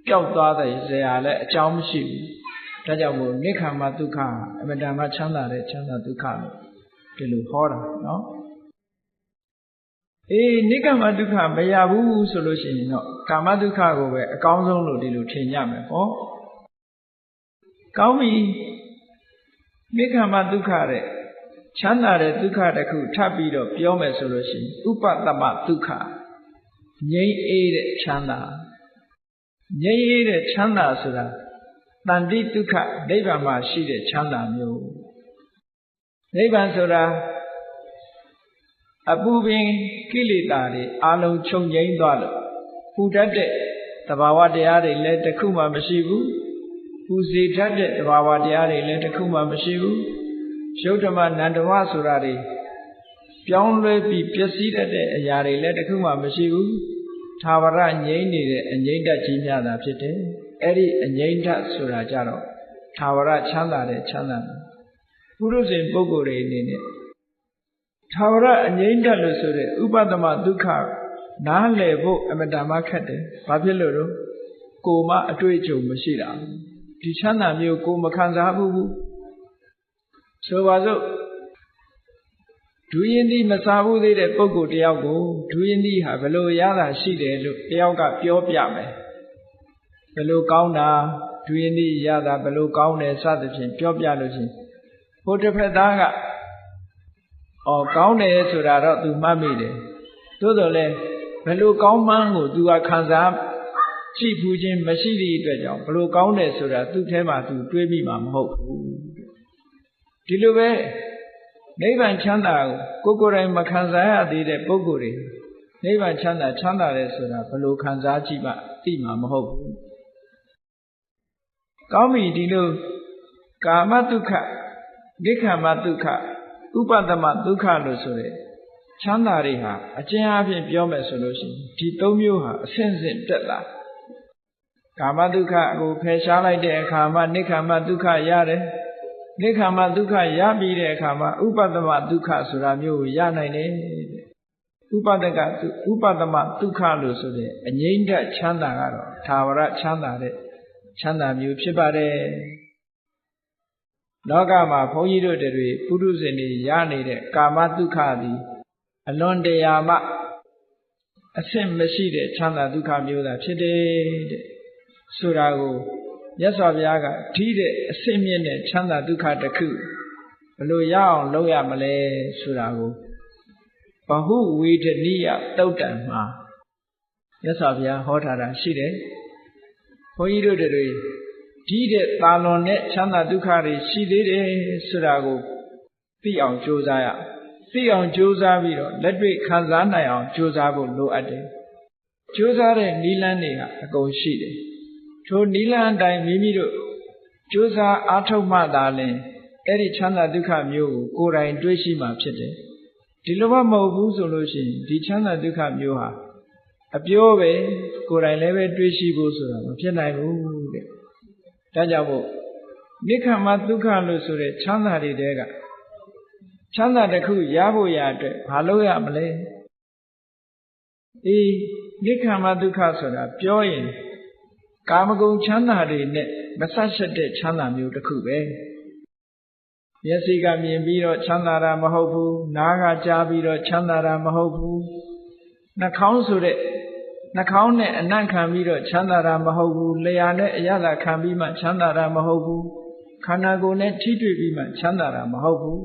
ပျောက်သွားတဲ့ဇရာလည်းအကြောင်းမရှိဘူးဒါကြောင့်မို့နိက္ခမဒုက္ခအမတန်မှချမ်းသာတဲ့ချမ်းသာဒုက္ခလို့ဒီလိုဟောတာနော်နိက္ခမဒုက္ခမရဘူးဆိုလို့ရှိရင်တော့ကာမဒုက္ခကိုပဲအကောင်းဆုံးလို့ဒီလိုထင်ကြမယ်ပေါ့ကောင်းပြီနိက္ခမဒုက္ခတဲ့ချမ်းသာတဲ့ဒုက္ခတစ်ခုထပ်ပြီးတော့ပြောမယ်ဆိုလို့ရှိရင်ဥပတ္တမဒုက္ခငြိမ်းအေးတဲ့ချမ်းသာငြိမ်းအေးတဲ့ချမ်းသာဆိုတာတန်တိဒုက္ခနိဗ္ဗာန်မှာရှိတဲ့ချမ်းသာမျိုးနိဗ္ဗာန်ဆိုတာအပူပင်ကိလေသာတွေအလုံးချုပ်ငြိမ်းသွားလို့ပူတတ်တဲ့သဘာဝတရားတွေလည်းတစ်ခုမှမရှိဘူးပူစေတတ်တဲ့သဘာဝတရားတွေလည်းတစ်ခုမှမရှိဘူးရုပ်ဓမ္မနန္ဒဝဆိုတာတွေပြောင်းလဲပြီးပျက်စီးတတ်တဲ့အရာတွေလည်းတစ်ခုမှမရှိဘူးသာဝရငြိမ်းနေတဲ့အငြိမ့်တကြီးများတာဖြစ်တယ်အဲ့ဒီအငြိမ့်တဆိုတာကြတော့သာဝရချမ်းသာတဲ့ချမ်းသာပုရုဇဉ်ပုဂ္ဂိုလ်တွေအနေနဲ့သာဝရအငြိမ့်တလို့ဆိုတဲ့ဥပတ္တမဒုက္ခနားလည်ဖို့အမတန်မှခက်တယ်ဘာဖြစ်လို့လဲကိုယ်မှအတွေ့အကြုံမရှိတာဒီချမ်းသာမျိုးကိုမခံစားဘူးဆိုပါစို့ဒူရင်ဒီမစားဘူးသေးတဲ့ပုဂ္ဂိုလ်တယောက်ကိုဒူရင်ဒီဟာဘယ်လိုရတာရှိတယ်လို့တယောက်ကပြောပြမယ်ဘယ်လိုကောင်းတာဒူရင်ဒီရတာဘယ်လိုကောင်းတယ်စသဖြင့်ပြောပြလို့ချင်းဟိုတစ်ဖက်သားကကောင်းတယ်ဆိုတာတော့ तू မှတ်မိတယ်သို့တော်လည်းဘယ်လိုကောင်းမှန်းကို तू ကခံစားကြည့်ဘူးချင်းမရှိသည့်အတွက်ကြောင့်ဘယ်လိုကောင်းတယ်ဆိုတာသူ့ထဲမှာ तू တွေးမိမှာမဟုတ်ဘူးဒီလိုပဲနိဗ္ဗာန်ချမ်းသာကိုကိုယ်တိုင်မခံစားရသေးတဲ့ပုဂ္ဂိုလ်တွေနိဗ္ဗာန်ချမ်းသာတယ်ဆိုတာဘယ်လိုခံစားကြည့်မှသိမှာမဟုတ်ဘူးကောင်းပြီဒီလိုကာမဒုက္ခနိက္ခမဒုက္ခဥပတ္တမဒုက္ခလို့ဆိုတဲ့ချမ်းသာတွေဟာအကျဉ်းအားဖြင့်ပြောမယ်ဆိုလို့ရှိရင်ဒီ၃မျိုးဟာအဆင့်ဆင့်တက်လာကာမဒုက္ခကိုဖယ်ရှားလိုက်တဲ့အခါမှာနိက္ခမဒုက္ခရတယ်နိက္ခမဒုက္ခရပြီးတဲ့အခါမှာဥပတ္တမဒုက္ခဆိုတာမျိုးကိုရနိုင်တယ်ဥပတ္တမဒုက္ခလို့ဆိုတဲ့အငြိမ့်တဲ့ချမ်းသာကတော့သာဝရချမ်းသာတဲ့ချမ်းသာမျိုးဖြစ်ပါတယ်လောကမှာဘုန်းကြီးတို့တွေပုရုဇဉ်တွေရနေတဲ့ကာမဒုက္ခသည်အလွန်တရာမှအဆင့်မရှိတဲ့ချမ်းသာဒုက္ခမျိုးသာဖြစ်တယ်တဲ့ဆိုတာကိုမြတ်စွာဘုရားကထိတဲ့အဆင့်မြင့်တဲ့ချမ်းသာဒုက္ခတစ်ခုဘယ်လိုရအောင်လုပ်ရမလဲဆိုတာကိုဘဟုဝေဒနိယသုတ်တံမှာမြတ်စွာဘုရားဟောထားတာရှိတယ်ဘုန်းကြီးတို့တွေဒီတဲ့တာလွန်တဲ့ချမ်းသာဒုက္ခတွေရှိသေးတယ်ဆိုတာကိုသိအောင်ကြိုးစားရသိအောင်ကြိုးစားပြီးတော့လက်တွေ့ခံစားနိုင်အောင်ကြိုးစားဖို့လိုအပ်တယ်ကြိုးစားတဲ့နည်းလမ်းတွေကအကုန်ရှိတယ်ထိုနည်းလမ်းအတိုင်းမိမိတို့ကြိုးစားအားထုတ်မှသာလျှင်အဲ့ဒီချမ်းသာဒုက္ခမျိုးကိုကိုယ်တိုင်တွေးရှိမှဖြစ်တယ်ဒီလိုမှမဟုတ်ဘူးဆိုလို့ရှိရင်ဒီချမ်းသာဒုက္ခမျိုးဟာအပြောပဲကိုယ်တိုင်လည်းပဲတွေးရှိဖို့ဆိုတာမဖြစ်နိုင်ဘူးတဲ့ဒါကြောင့်မို့နိက္ခမဒုက္ခလို့ဆိုတဲ့ချမ်းသာတွေတဲကချမ်းသာတစ်ခုရဖို့ရအတွက်ဘာလုပ်ရမလဲ နိခမ္မဒုက္ခဆိုတာပြောရင်ကာမဂုဏ်ချမ်းသာတွေနဲ့မဆက်ဆက်တဲ့ချမ်းသာမျိုးတစ်ခုပဲမျက်စိကမြင်ပြီးတော့ချမ်းသာတာမဟုတ်ဘူးနားကကြားပြီးတော့ချမ်းသာတာမဟုတ်ဘူးနှာခေါင်းဆိုတဲ့နှာခေါင်းနဲ့အနံ့ခံပြီးတော့ချမ်းသာတာမဟုတ်ဘူးလျှာနဲ့အရသာခံပြီးမှချမ်းသာတာမဟုတ်ဘူးခန္ဓာကိုယ်နဲ့ထိတွေ့ပြီးမှချမ်းသာတာမဟုတ်ဘူး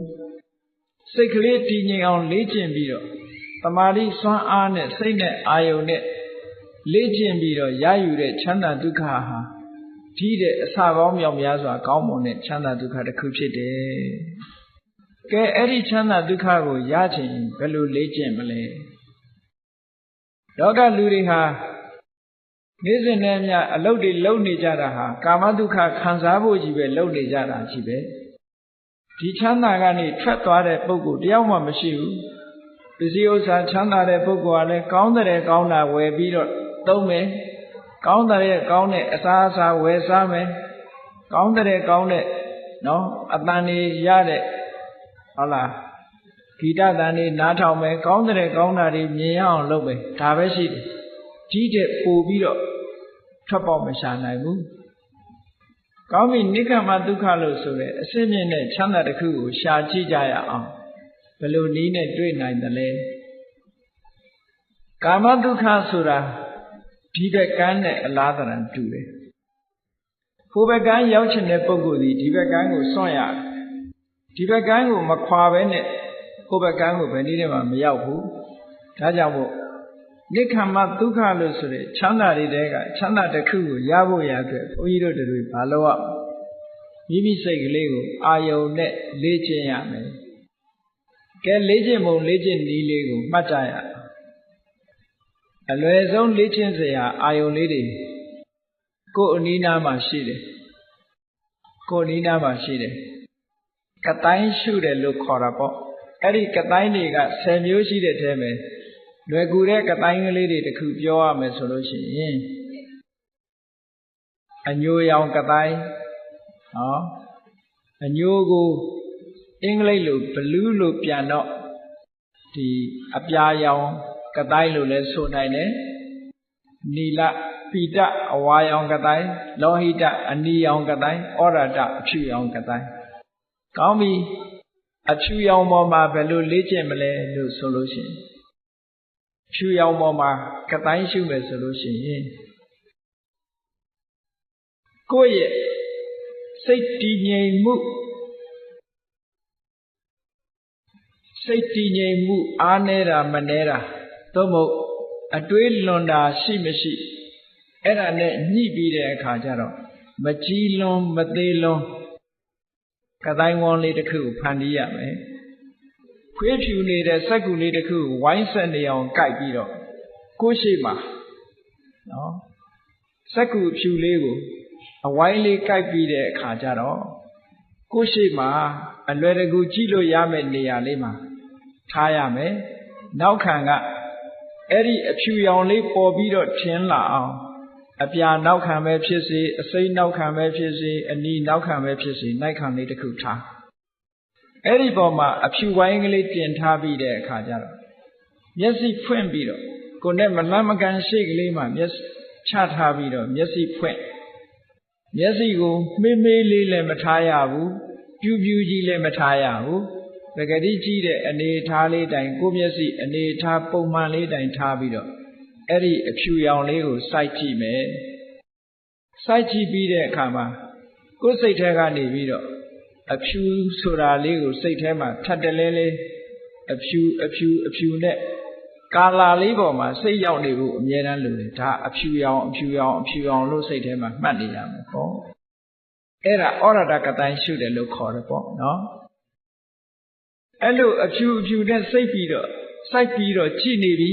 စိတ်ကလေးတည်ငြိမ်အောင်လေ့ကျင့်ပြီးတော့တမာတိစွမ်းအားနဲ့စိတ်နဲ့အာယုန်နဲ့လေ့ကျင့်ပြီးတော့ရယူတဲ့ချမ်းသာဒုက္ခဟာဒီတဲ့အစကောင်းမြောက်များစွာကောင်းမွန်တဲ့ချမ်းသာဒုက္ခတစ်ခုဖြစ်တယ်။ကဲအဲ့ဒီချမ်းသာဒုက္ခကိုရချင်ဘယ်လိုလေ့ကျင့်မလဲ။လောကလူတွေဟာနေ့စဉ်နဲ့မျှအလုပ်တွေလုပ်နေကြတာဟာကာမဒုက္ခခံစားဖို့ကြီးပဲလုပ်နေကြတာရှိပဲ။ဒီချမ်းသာကနေထွက်သွားတဲ့ပုဂ္ဂိုလ်တယောက်မှမရှိဘူး။ပစ္စည်းဥစ္စာချမ်းသာတဲ့ပုဂ္ဂိုလ်ကလည်းကောင်းတဲ့ကောင်းတာဝယ်ပြီးတော့သုံးမယ်ကောင်းတဲ့ကောင်းတဲ့အစားအစာဝယ်စားမယ်ကောင်းတဲ့ကောင်းတဲ့နော်အတန်တွေရတဲ့ဟုတ်လားဂီတတန်တွေနားထောင်မယ်ကောင်းတဲ့ကောင်းတာတွေမြင်ရအောင်လုပ်မယ်ဒါပဲရှိတယ်ကြီးတဲ့ပို့ပြီးတော့ထွက်ပေါက်မရှာနိုင်ဘူးကောင်းပြီနိက္ခမဒုက္ခလို့ဆိုရဲအစစ်မြင့်တဲ့ချမ်းသာတစ်ခုကိုရှာကြည့်ကြရအောင်ဘယ်လိုနည်းနဲ့တွေ့နိုင်သလဲကာမဒုက္ခဆိုတာဒီဘက်ကန်းနဲ့အလားတန်တူတယ်။ဟိုဘက်ကန်းရောက်ချင်တဲ့ပုဂ္ဂိုလ်ဒီဘက်ကန်းကိုစွန့်ရတယ်။ဒီဘက်ကန်းကိုမခွာဘဲနဲ့ဟိုဘက်ကန်းကိုဘယ်နည်းနဲ့မှမရောက်ဘူး။ဒါကြောင့်မို့နိက္ခမဒုက္ခလို့ဆိုတဲ့ချမ်းသာတွေတဲကချမ်းသာတစ်ခုကိုရဖို့ရအတွက်ဘုန်းကြီးတို့တွေဘာလို့ရမိမိစိတ်ကလေးကိုအာယုံနဲ့လေ့ကျင့်ရမယ်။ကဲလေ့ကျင့်ပုံလေ့ကျင့်နည်းလေးကိုမှတ်ကြရအောင်အလွယ်ဆုံးလေ့ကျင့်စရာအာယုံလေးတွေကိုယ်အနီးနားမှာရှိတယ်ကိုယ်အနီးနားမှာရှိတယ်ကတိုင်းရှုတယ်လို့ခေါ်တာပေါ့အဲ့ဒီကတိုင်းတွေက10မျိုးရှိတဲ့ထဲမှာလွယ်ကူတဲ့ကတိုင်းကလေးတွေတခုပြောရမယ်ဆိုလို့ရှိရင်အညိုရောင်ကတိုင်းဟောအညိုကိုအင်္ဂလိပ်လိုဘလူးလို့ပြန်တော့ဒီအပြာရောင်ကတိုင်းလို့လည်းဆိုနိုင်တယ်နီလပိတအဝါရောင်ကတိုင်းလောဟိတအနီရောင်ကတိုင်းဩရတအဖြူရောင်ကတိုင်းကောင်းပြီအဖြူရောင်ပေါ်မှာဘယ်လိုလေ့ကျင့်မလဲလို့ဆိုလို့ရှိရင်ဖြူရောင်ပေါ်မှာကတိုင်းရှုမယ်ဆိုလို့ရှိရင်ကိုယ့်ရဲ့စိတ်တည်ငြိမ်မှုအားနေတာမနေတာသို့မဟုတ်အတွေးလွန်တာရှိမရှိအဲ့ဒါနဲ့ညှိပြီးတဲ့အခါကျတော့မကြီးလွန်မသေးလွန်ကတိုင်းဝန်းလေးတစ်ခုကိုဖန်တီးရမယ်ခွေးဖြူနေတဲ့စက္ကူလေးတစ်ခုကိုဝိုင်းဆက်နေအောင်ကိုက်ပြီးတော့ကိုယ်ရှိမှာနော်စက္ကူဖြူလေးကိုအဝိုင်းလေးကိုက်ပြီးတဲ့အခါကျတော့ကိုယ်ရှိမှာအလွယ်တကူကြည့်လို့ရမယ့်နေရာလေးမှာထားရမယ်နောက်ခံကအဲ့ဒီအဖြူရောင်လေးပေါ်ပြီးတော့ထင်းလာအောင်အပြာနောက်ခံပဲဖြစ်စေအစိမ်းနောက်ခံပဲဖြစ်စေအနီနောက်ခံပဲဖြစ်စေနိုင်ခံလေးတစ်ခုထားအဲ့ဒီပေါ်မှာအဖြူဝိုင်းကလေးတင်ထားပြီးတဲ့အခါကျတော့မျက်စိဖွင့်ပြီးတော့ကိုယ်နဲ့မလန့်မကန်ရှိကလေးမှာမျက်ချထားပြီးတော့မျက်စိဖွင့်မျက်စိကိုမေးမေးလေးလည်းမထားရဘူးပြူးပြူးကြီးလည်းမထားရဘူးပဂတိကြည့်တဲ့အနေထားလေးတိုင်ကိုမျက်စိအနေထားပုံမှန်လေးတိုင်ထားပြီးတော့အဲ့ဒီအဖြူရောင်လေးကိုစိုက်ကြည့်မယ်စိုက်ကြည့်ပြီးတဲ့အခါမှာကိုယ်စိတ်ထဲကနေပြီးတော့အဖြူဆိုတာလေးကိုစိတ်ထဲမှာထပ်တလဲလဲအဖြူနဲ့ကာလာလေးပေါ်မှာစိတ်ရောက်နေဖို့အမြဲတမ်းလိုတယ်ဒါအဖြူရောင်လို့စိတ်ထဲမှာမှတ်နေရမှာပေါ့အဲ့ဒါဩရတကတိုင်းရှုတယ်လို့ခေါ်တယ်ပေါ့နော်အဲ့လိုအဖြူနဲ့စိတ်ပြီးတော့စိုက်ပြီးတော့ကြည်နေပြီ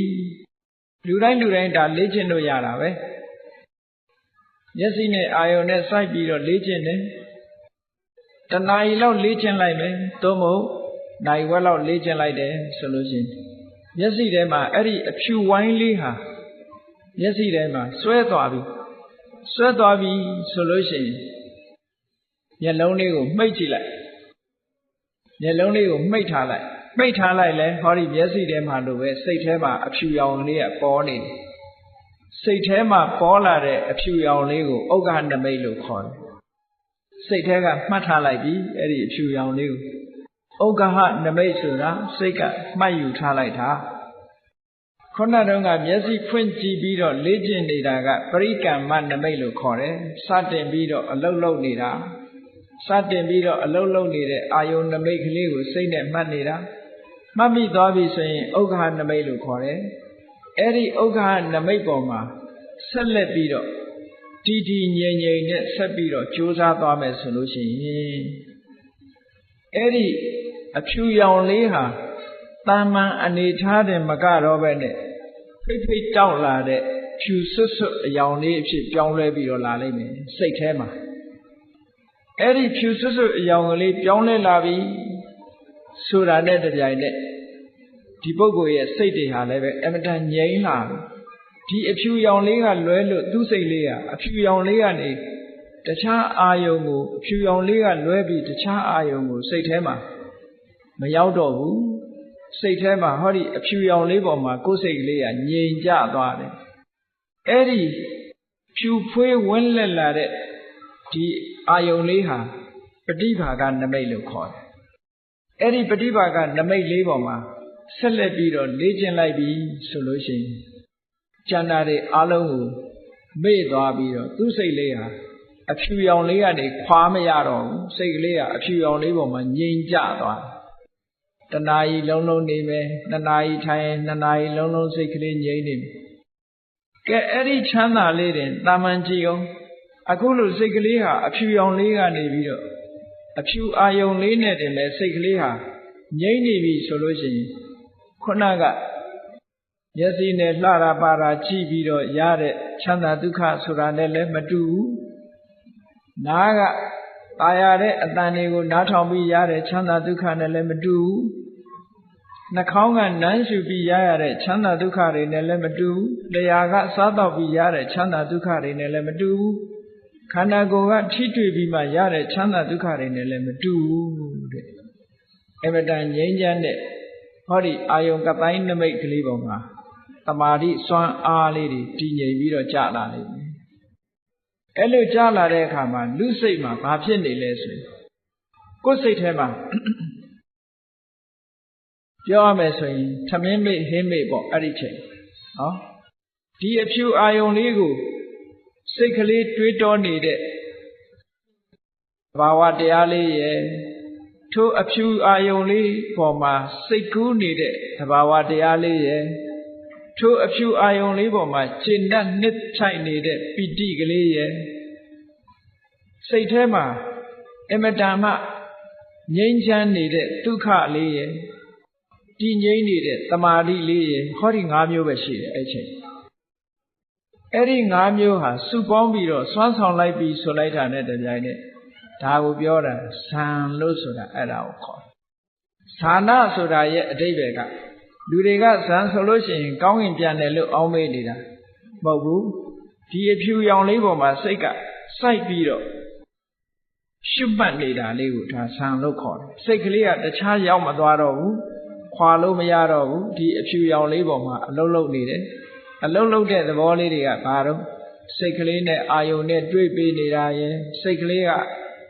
လူတိုင်းဒါလေ့ကျင့်လို့ရတာပဲမျက်စိနဲ့အာယုံနဲ့စိုက်ပြီးတော့လေ့ကျင့်တယ်တနာရီလောက်လေ့ကျင့်လိုက်မယ်သို့မဟုတ်နိုင်ဝက်လောက်လေ့ကျင့်လိုက်တယ်ဆိုလို့ရှိရင်မျက်စိထဲမှာအဲ့ဒီအဖြူဝိုင်းလေးဟာမျက်စိထဲမှာဆွဲသွားပြီဆိုလို့ရှိရင်မျက်လုံးလေးကိုမှိတ်ကြည့်လိုက်မျက်လုံးလေးကိုမှိတ်ထားလိုက်လဲဟောဒီမျက်စိထဲမှာလိုပဲစိတ်ထဲမှာအဖြူရောင်လေးကပေါ်နေတယ် စိတ်ထဲမှာပေါ်လာတဲ့အဖြူရောင်လေးကိုဥက္ကနမိတ်လို့ခေါ်တယ်စိတ်ထဲကမှတ်ထားလိုက်ပြီအဲ့ဒီအဖြူရောင်လေးကိုဥက္ကနမိတ်ဆိုတာစိတ်ကမှတ်ယူထားလိုက်တာခုနတုန်းကမျက်စိဖွင့်ကြည့်ပြီးတော့လေ့ကျင့်နေတာကပရိကမ္မနမိတ်လို့ခေါ်တယ်စတင်ပြီးတော့အလုံးလုံးနေတာစတင်ပြီးတော့အလုံးလုံးနေတဲ့အာယုန်နမိတ်ကလေးကိုစိတ်နဲ့မှတ်နေတာမှတ်မိသွားပြီဆိုရင်ဥက္ကနမိတ်လို့ခေါ်တယ်အဲ့ဒီဥက္ကနမိတ်ပေါ်မှာဆက်လက်ပြီးတော့တည်တည်ငြိမ်ငြိမ်နဲ့ဆက်ပြီးတော့ကြိုးစားသွားမယ်ဆိုလို့ရှိရင်အဲ့ဒီအဖြူရောင်လေးဟာတာမန်အနေထားတယ်မကတော့ပဲနဲ့ဖိတ်ဖိတ်တောက်လာတဲ့ဖြူဆွတ်ဆွတ်အရောင်လေးအဖြစ်ပြောင်းလဲပြီးတော့လာလိမ့်မယ်စိတ်ထဲမှာအဲ့ဒီဖြူဆွတ်ဆွတ်အရောင်ကလေးပြောင်းလဲလာပြီဆိုတာနဲ့တပြိုင်နက်ဒီပုဂ္ဂိုလ်ရဲ့စိတ်တွေဟာလည်းပဲအမတန်ငြိမ်လာဒီအဖြူရောင်လေးကလွဲလို့သူ့စိတ်လေးကအဖြူရောင်လေးကနေတခြားအာယုံကိုအဖြူရောင်လေးကလွဲပြီးတခြားအာယုံကိုစိတ်ထဲမှာမရောက်တော့ဘူးစိတ်ထဲမှာဟောဒီအဖြူရောင်လေးပေါ်မှာကိုယ်စိတ်ကလေးကငြိမ်ကျသွားတယ်အဲ့ဒီဖြူဖွေးဝန်းလက်လာတဲ့ဒီအာယုံလေးဟာပฏิဘာကနမိတ်လို့ခေါ်တယ်အဲ့ဒီပฏิဘာကနမိတ်လေးပေါ်မှာဆက်လက်ပြီးတော့လေ့ကျင့်လိုက်ပြီဆိုလို့ရှိရင်ကျန်တာတွေအလုံးကိုမေ့သွားပြီးတော့သူ့စိတ်လေးဟာအဖြူရောင်လေးကနေခွာမရတော့ဘူးစိတ်ကလေးကအဖြူရောင်လေးပေါ်မှာငြိမ်ကျသွားတဏှာကြီးလုံးလုံးနေမယ်နှစ်နာရီထိုင်ရင်နှစ်နာရီလုံးလုံးစိတ်ကလေးငြိမ်နေမယ်ကဲအဲ့ဒီချမ်းသာလေးတင်တာမန်ကြည့်အောင်အခုလိုစိတ်ကလေးဟာအဖြူရောင်လေးကနေပြီးတော့အဖြူအာယုံလေးနဲ့တင်လဲစိတ်ကလေးဟာငြိမ်နေပြီဆိုလို့ရှိရင်ခုနကမျက်စိနဲ့လှတာပါတာကြည့်ပြီးတော့ရတဲ့ချမ်းသာဒုက္ခဆိုတာနဲ့လည်းမတူဘူးနားကตายရတဲ့အတန်တွေကိုနားထောင်ပြီးရတဲ့ချမ်းသာဒုက္ခနဲ့လည်းမတူဘူးနှာခေါင်းကနမ်းရှူပြီးရတဲ့ချမ်းသာဒုက္ခတွေနဲ့လည်းမတူဘူးလျှာကစားတော့ပြီးရတဲ့ချမ်းသာဒုက္ခတွေနဲ့လည်းမတူဘူးခန္ဓာကိုယ်ကထိတွေ့ပြီးမှရတဲ့ချမ်းသာဒုက္ခတွေနဲ့လည်းမတူဘူးတဲ့အမတန်ငြိမ်းချမ်းတဲ့ဟောဒီအာယုံကတိုင်းနမိတ်ကလေးပေါ်မှာတမာတိစွမ်းအားလေးတွေတည်ငြိမ်ပြီးတော့ကြာလာလိမ့်မယ်အဲ့လိုကြာလာတဲ့အခါမှာလူစိတ်မှာဘာဖြစ်နေလဲဆိုရင်ကိုယ်စိတ်ထဲမှာပြောရမယ်ဆိုရင်သမင်းမိတ်ဟင်းမိတ်ပေါ့အဲ့ဒီချိန်နော်ဒီအဖြူအာယုံလေးကိုစိတ်ကလေးတွေးတောနေတဲ့ဘာဝတရားလေးရဲ့ထိုအဖြူအာယုံလေးပေါ်မှာစိတ်ကူးနေတဲ့သဘာဝတရားလေးရဲ့ထိုအဖြူအာယုံလေးပေါ်မှာကျင့်တတ်နှစ်ထိုက်နေတဲ့ပီတိကလေးရဲ့စိတ်ထဲမှာအမတန်မှငြိမ်းချမ်းနေတဲ့ဒုက္ခလေးရဲ့တည်ငြိမ်နေတဲ့တမာတိလေးရဲ့ဟောဒီ၅မျိုးပဲရှိတယ်အဲ့ချိန်အဲ့ဒီ၅မျိုးဟာစုပေါင်းပြီးတော့စွမ်းဆောင်လိုက်ပြီးဆိုလိုက်တာနဲ့တပြိုင်နက်ဒါကိုပြောတာဇံလို့ဆိုတာအဲ့ဒါကိုခေါ်ဇာနာဆိုတာရဲ့အဓိပ္ပာယ်ကလူတွေကဇံဆိုလို့ရှိရင်ကောင်းကင်ပြန်တယ်လို့အောင်းမေးနေတာမဟုတ်ဘူးဒီအဖြူရောင်လေးပေါ်မှာစိတ်ကစိုက်ပြီးတော့ရှုမှတ်နေတာလေးကိုဒါဇံလို့ခေါ်တယ်စိတ်ကလေးကတခြားရောက်မသွားတော့ဘူးခွာလို့မရတော့ဘူးဒီအဖြူရောင်လေးပေါ်မှာအလုံးလုံးနေတယ်အလုံးလုံးတဲ့သဘောလေးတွေကဘာတော့စိတ်ကလေးနဲ့အာယုံနဲ့တွေ့ပေးနေတာရဲ့စိတ်ကလေးက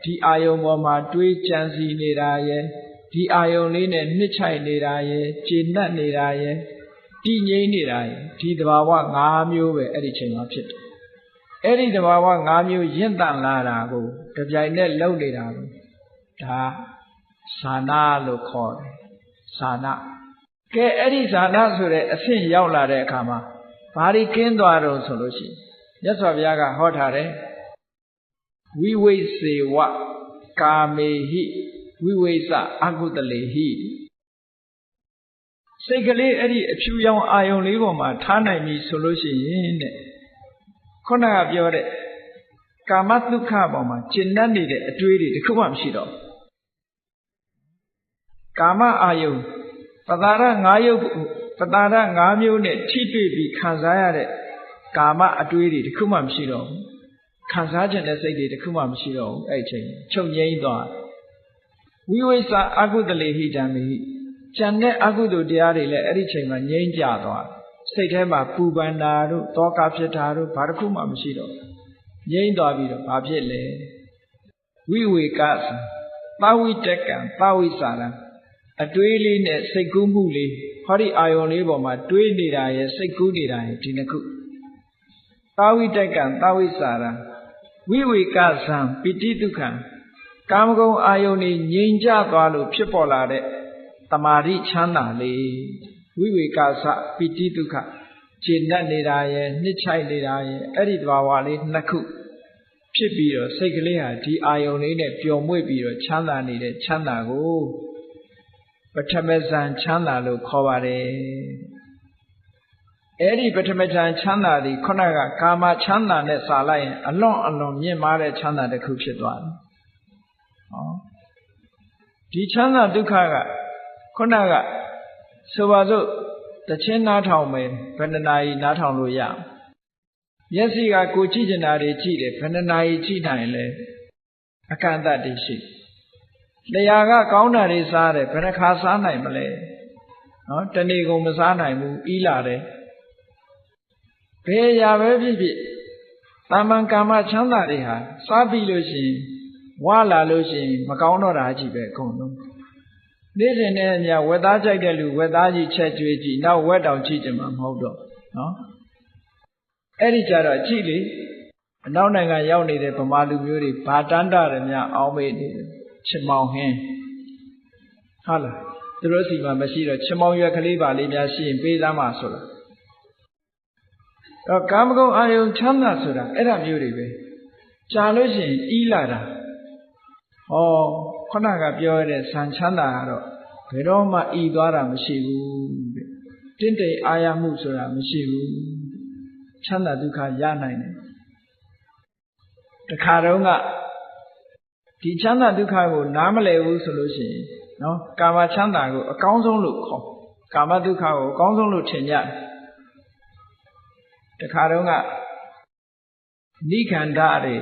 ဒီအာယုံပေါ်မှာတွေးကြံစီနေတာရဲ့ဒီအာယုံလေးနဲ့နှစ်ချိုက်နေတာရဲ့ကျေနပ်နေတာရဲ့တည်ငြိမ်နေတာရဲ့ဒီသဘာဝ၅မျိုးပဲအဲ့ဒီချိန်မှာဖြစ်တယ်အဲ့ဒီသဘာဝ၅မျိုးရင့်တန်လာတာကိုတပြိုင်နက်လှုပ်နေတာကိုဒါဇာနာလို့ခေါ်တယ်ဇာနာကဲအဲ့ဒီဇာနာဆိုတဲ့အဆင့်ရောက်လာတဲ့အခါမှာဘာတွေကင်းသွားတော့ဆိုလို့ရှိရင်မြတ်စွာဘုရားကဟောထားတယ်ဝိဝိစေဝကာမေဟိဝိဝိသအကုတလေဟိစိတ်ကလေးအဲ့ဒီအဖြူရောင်အာယုံလေးပေါ်မှာထားနိုင်ပြီဆိုလို့ရှိရင်တဲ့ခုနကပြောတဲ့ကာမတုခပေါ်မှာကျဉ်းနေတဲ့အတွေးတွေတခုမှမရှိတော့ကာမအာယုံပတာရ၅ယုတ်ပတာရ၅မျိုးနဲ့ထိတွေ့ပြီးခံစားရတဲ့ကာမအတွေးတွေတခုမှမရှိတော့ဘူးခံစားခြင်းတဲ့စိတ်တွေတခုမှမရှိတော့ဘူးအဲ့ဒီချိန်ချုပ်ငြိမ်းသွားဝိဝိသအကုတလေဟိတံမိကျန်တဲ့အကုသိုလ်တရားတွေလည်းအဲ့ဒီချိန်မှာငြိမ်းကြသွား စိတ်ထဲမှာပူပန်တာတို့တောကဖြစ်တာတို့ဘာတစ်ခုမှမရှိတော့ငြိမ့်သွားပြီးတော့ဘာဖြစ်လဲဝိဝေကသဝိတကံသဝိစာရံအတွေးလေးနဲ့စိတ်ကူးမှုလေးဟောဒီအာယုံလေးပေါ်မှာတွေးနေတာရဲ့စိတ်ကူးနေတာရဲ့ဒီနှစ်ခုသဝိတကံသဝိစာရံဝိဝေကဇံပိတိဒုက္ခံကာမဂုဏ်အာယုန်ကြီးငြိမ်ကျသွားလို့ဖြစ်ပေါ်လာတဲ့တမာတိချမ်းသာလေးဝိဝေကသပိတိဒုက္ခခြေနဲ့နေတာရဲ့နှစ်ချိုက်နေတာရဲ့အဲ့ဒီတဘာဝလေးနှစ်ခုဖြစ်ပြီးတော့စိတ်ကလေးဟာဒီအာယုန်လေးနဲ့ပျော်မွေ့ပြီးတော့ချမ်းသာနေတဲ့ချမ်းသာကိုပထမဇန်ချမ်းသာလို့ခေါ်ပါတယ်အဲ့ဒီပထမဇန်ချမ်းသာဒီခုနကကာမချမ်းသာနဲ့စာလိုက်ရင်အလွန်မြင့်မားတဲ့ချမ်းသာတစ်ခုဖြစ်သွားတယ်ဒီချမ်းသာဒုက္ခကခုနကဆိုပါစို့တခြင်းနားထောင်မယ်ဘယ်နှနာရီနားထောင်လို့ရမျက်စိကကိုကြည့်ကျင်တာတွေကြည့်တယ်ဘယ်နှနာရီကြည့်နိုင်လဲအကန့်အသတ်တွေရှိလျှာကကောင်းတာတွေစားတယ်ဘယ်နှခါစားနိုင်မလဲနော်တနေ့ကုန်မစားနိုင်ဘူးဤလာတယ်ဘယ်ရာပဲဖြစ်ဖြစ်တာမန်ကာမချမ်းသာတွေဟာစားပြီးလို့ရှိရင်ဝါလာလို့ရှိရင်မကောင်းတော့တာကြီးပဲအကုန်လုံးနေ့စဉ်နဲ့ညဝက်သားကြိုက်တဲ့လူဝက်သားကြီးချက်ကျွေးကြည့်နောက်ဝက်တောင်ကြည့်ကြမှာမဟုတ်တော့နော်အဲ့ဒီကြတော့ကြည့်လေအနောက်နိုင်ငံရောက်နေတဲ့ဗမာလူမျိုးတွေဘာတန်းတာရမြအောင်းမေးနေတယ်ချစ်မောင်ဟင်းဟုတ်လားသူတို့စီမှာမရှိတော့ချစ်မောင်ရွက်ကလေးပါလေးများရှိရင်ပေးသားမှာဆိုလားတော့ကာမဂုဏ်အာယုံချမ်းသာဆိုတာအဲ့ဒါမျိုးတွေပဲကြာလို့ရှိရင်ဤလာတာဟောခုနကပြောရတဲ့ဇန်ချမ်းသာကတော့ဘယ်တော့မှဤသွားတာမရှိဘူးတဲ့တင့်တယ်အာရမှုဆိုတာမရှိဘူးချမ်းသာဒုက္ခရနိုင်တယ်တခါတော့ကဒီချမ်းသာဒုက္ခကိုနားမလည်ဘူးဆိုလို့ရှိရင်နော်ကာမချမ်းသာကိုအကောင်းဆုံးလို့ခေါ်ကာမဒုက္ခကိုအကောင်းဆုံးလို့ထင်ကြတယ်တခါတော့ကနိခန္ဓတွေ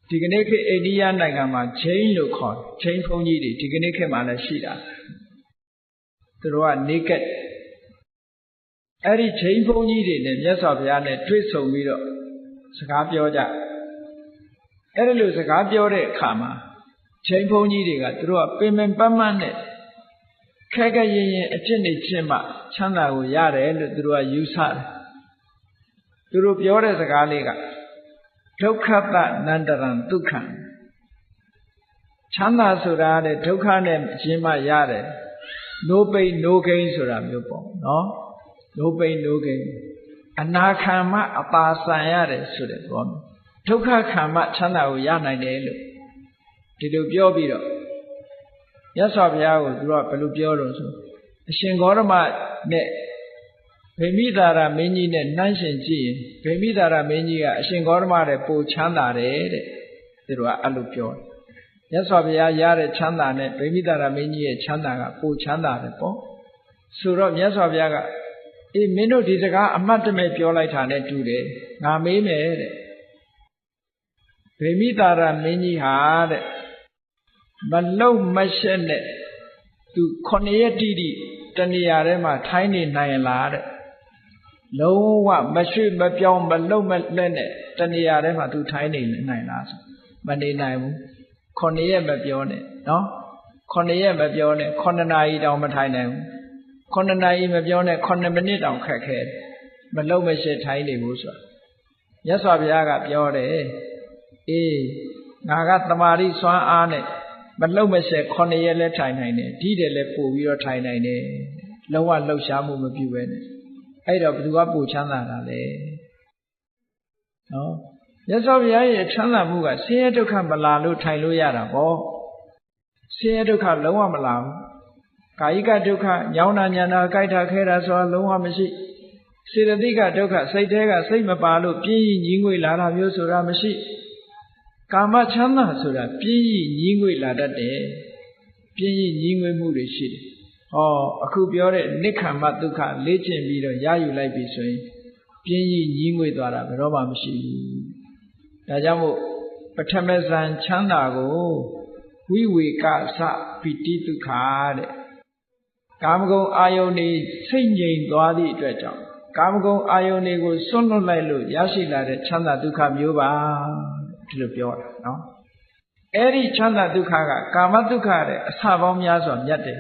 ဒီကနေ့ခေတ်အိန္ဒိယနိုင်ငံမှာချိန်လို့ခေါ်ချိန်ဘုန်းကြီးတွေဒီကနေ့ခေတ်မှာလည်းရှိတာသူတို့က naked အဲ့ဒီချိန်ဘုန်းကြီးတွေနဲ့မြတ်စွာဘုရားနဲ့တွေ့ဆုံပြီးတော့စကားပြောကြအဲ့ဒီလိုစကားပြောတဲ့အခါမှာချိန်ဘုန်းကြီးတွေကသူတို့ကပင်ပင်ပန်းပန်းနဲ့ခဲခဲရင်ရင်အကျင့်နဲ့ကျင့်မှချမ်းသာကိုရတယ်လို့သူတို့ကယူဆတယ်သူတို့ပြောတဲ့စကားလေးကဒုက္ခတနန္တရံဒုက္ခံချမ်းသာဆိုတာတဲ့ဒုက္ခနဲ့ရှင်းမှရတယ် no pain no gain ဆိုတာမျိုးပေါ့နော် no pain no gain အနာခံမှအပါဆံရတယ်ဆိုတဲ့ဘောဒုက္ခခံမှချမ်းသာကိုရနိုင်တယ်လို့ဒီလိုပြောပြီးတော့မြတ်စွာဘုရားကိုသူကဘယ်လိုပြောလို့ဆိုအရှင်ဂေါတမနဲ့ဗေမိသာရမင်းကြီးနဲ့နှိုင်းယှဉ်ကြည့်ရင်ဗေမိသာရမင်းကြီးကအရှင်ဂေါတမတဲ့ပိုချမ်းသာတယ်တဲ့သူတို့ကအဲ့လိုပြောတယ်မြတ်စွာဘုရားရတဲ့ချမ်းသာနဲ့ဗေမိသာရမင်းကြီးရဲ့ချမ်းသာကပိုချမ်းသာတယ်ပေါ့ဆိုတော့မြတ်စွာဘုရားကအေးမင်းတို့ဒီစကားအမှတ်တမဲ့ပြောလိုက်တာနဲ့တူတယ်ငါမေးမယ်တဲ့ဗေမိသာရမင်းကြီးဟာတဲ့မလုံမရှက်နဲ့သူ9ရက်တိတိတဏှာထဲမှာထိုင်းနေနိုင်လားတဲ့လုံးဝမရွှေ့မပြောင်းမလုံမလက်နဲ့တဏှာထဲမှာသူထိုင်းနေနိုင်လားဆိုမနေနိုင်ဘူး9ရက်မပြောနဲ့နော်9ရက်မပြောနဲ့9နာရီတောင်မထိုင်နိုင်ဘူး9နာရီမပြောနဲ့9မိနစ်တောင်ခက်ခဲမလုံမရှက်ထိုင်းနေဘူးဆိုတာမြတ်စွာဘုရားကပြောတယ်အေးငါကတမာရီစွမ်းအားနဲ့မလုံမရှက်9ရက်လဲထိုင်နိုင်တယ်ဒီတယ်လဲပို့ပြီးတော့ထိုင်နိုင်တယ်လုံးဝလှုပ်ရှားမှုမပြုဘဲနဲ့အဲ့တော့ဘယ်သူကပို့ချမ်းသာတာလဲနော်မြတ်စွာဘုရားရဲ့ချမ်းသာမှုကဆင်းရဲဒုက္ခမလာလို့ထိုင်လို့ရတာပေါ့ဆင်းရဲဒုက္ခလုံးဝမလာဘူးကာယိကဒုက္ခညောင်းတာညံတာကြိုက်တာခဲတာဆိုတာလုံးဝမရှိစေတသိက်ကဒုက္ခစိတ်ထဲကစိတ်မပါလို့ပြင်းရင်ညီငွေလာတာမျိုးဆိုတာမရှိကာမချမ်းသာဆိုတာပြင်းရင်ညီငွေလာတတ်တယ်ပြင်းရင်ညီငွေမှုတွေရှိတယ်ဟောအခုပြောတဲ့နိက္ခမဒုက္ခလေ့ကျင့်ပြီးတော့ရယူလိုက်ပြီဆိုရင်ပြင်းရင်ညီငွေသွားတာဘယ်တော့မှမရှိဘူးဒါကြောင့်မို့ပထမဇန်ချမ်းသာကိုဝိဝေကသပိတိဒုက္ခတဲ့ကာမဂုဏ်အာယုန်ဤစိတ်ငြိမ်သွားသည့်အတွက်ကြောင့် ကာမဂုဏ်အာယုန်တွေကိုစွန့်လွတ်လိုက်လို့ရရှိလာတဲ့ချမ်းသာဒုက္ခမျိုးပါဒီလိုပြောတာနော်အဲ့ဒီချမ်းသာဒုက္ခကကာမဒုက္ခတဲ့အစပေါင်းများစွာမြတ်တယ်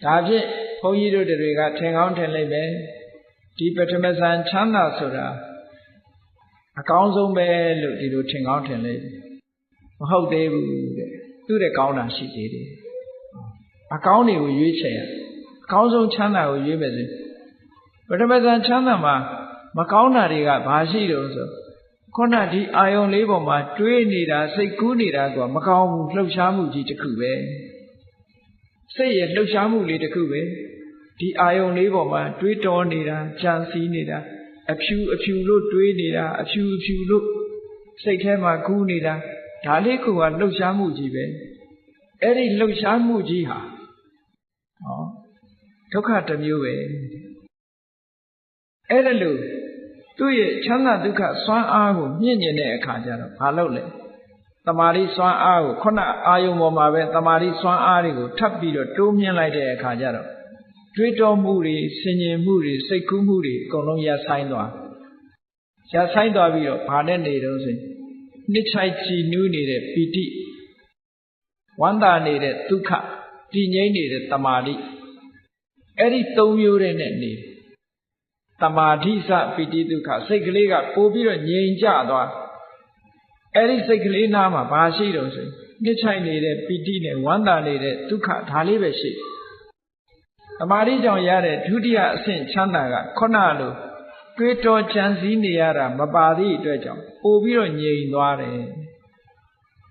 ဒါဖြင့်ဘုန်းကြီးတို့တွေကထင်ကောင်းထင်လိမ့်မယ်ဒီပထမဇန်ချမ်းသာဆိုတာအကောင်းဆုံးပဲလို့ဒီလိုထင်ကောင်းထင်လိမ့်မဟုတ်သေးဘူးတဲ့သူ့တဲ့ကောင်းတာရှိသေးတယ်အကောင်းတွေကိုရွေးချယ်ရအကောင်းဆုံးချမ်းသာကိုရွေးမယ်ဆိုပထမဇန်ချမ်းသာမှာမကောင်းတာတွေကဘာရှိတော့ဆိုခုနဒီအာယုံလေးပေါ်မှာတွေးနေတာစိတ်ကူးနေတာကမကောင်းဘူးလှုပ်ရှားမှုကြီးတစ်ခုပဲစိတ်ရဲ့လှုပ်ရှားမှုလေးတစ်ခုပဲဒီအာယုံလေးပေါ်မှာတွေးတောနေတာကြံစည်နေတာအဖြူလို့တွေးနေတာအဖြူလို့စိတ်ထဲမှာကူးနေတာဒါလေးကလှုပ်ရှားမှုကြီးပဲအဲ့ဒီလှုပ်ရှားမှုကြီးဟာဒုက္ခတစ်မျိုးပဲအဲ့ဒါလို့သူ့ရဲ့ချမ်းသာဒုက္ခစွမ်းအားကိုမြင့်မြင့်တဲ့အခါကျတော့ဘာလုပ်လဲတမာတိစွမ်းအားကိုခုနအာယုံပေါ်မှာပဲတမာတိစွမ်းအားတွေကိုထပ်ပြီးတော့တိုးမြင့်လိုက်တဲ့အခါကျတော့တွေးတောမှုတွေဆင်ញင်မှုတွေစိတ်ကူးမှုတွေအကုန်လုံးရပ်ဆိုင်းသွားပြီးတော့ဘာနဲ့နေတော့ဆိုရင်နှစ်ချိုက်ကြည်နူးနေတဲ့ပီတိဝမ်းသာနေတဲ့ဒုက္ခတည်ငြိမ်နေတဲ့တမာတိအဲ့ဒီ၃မျိုးနဲ့နေတမာတိစပီတိဒုက္ခစိတ်ကလေးကပို့ပြီးတော့ငြိမ်ကြသွားအဲ့ဒီစိတ်ကလေးနားမှာဘာရှိတော့ဆိုနှစ်ချိုက်နေတဲ့ပီတိနဲ့ဝမ်းသာနေတဲ့ဒုက္ခဒါလေးပဲရှိတမာတိကြောင့်ရတဲ့ဒုတိယအဆင့်ချမ်းသာကခုနလိုတွေးတောကြံစည်နေရတာမပါသည့်အတွက်ကြောင့်ပို့ပြီးတော့ငြိမ်သွားတယ်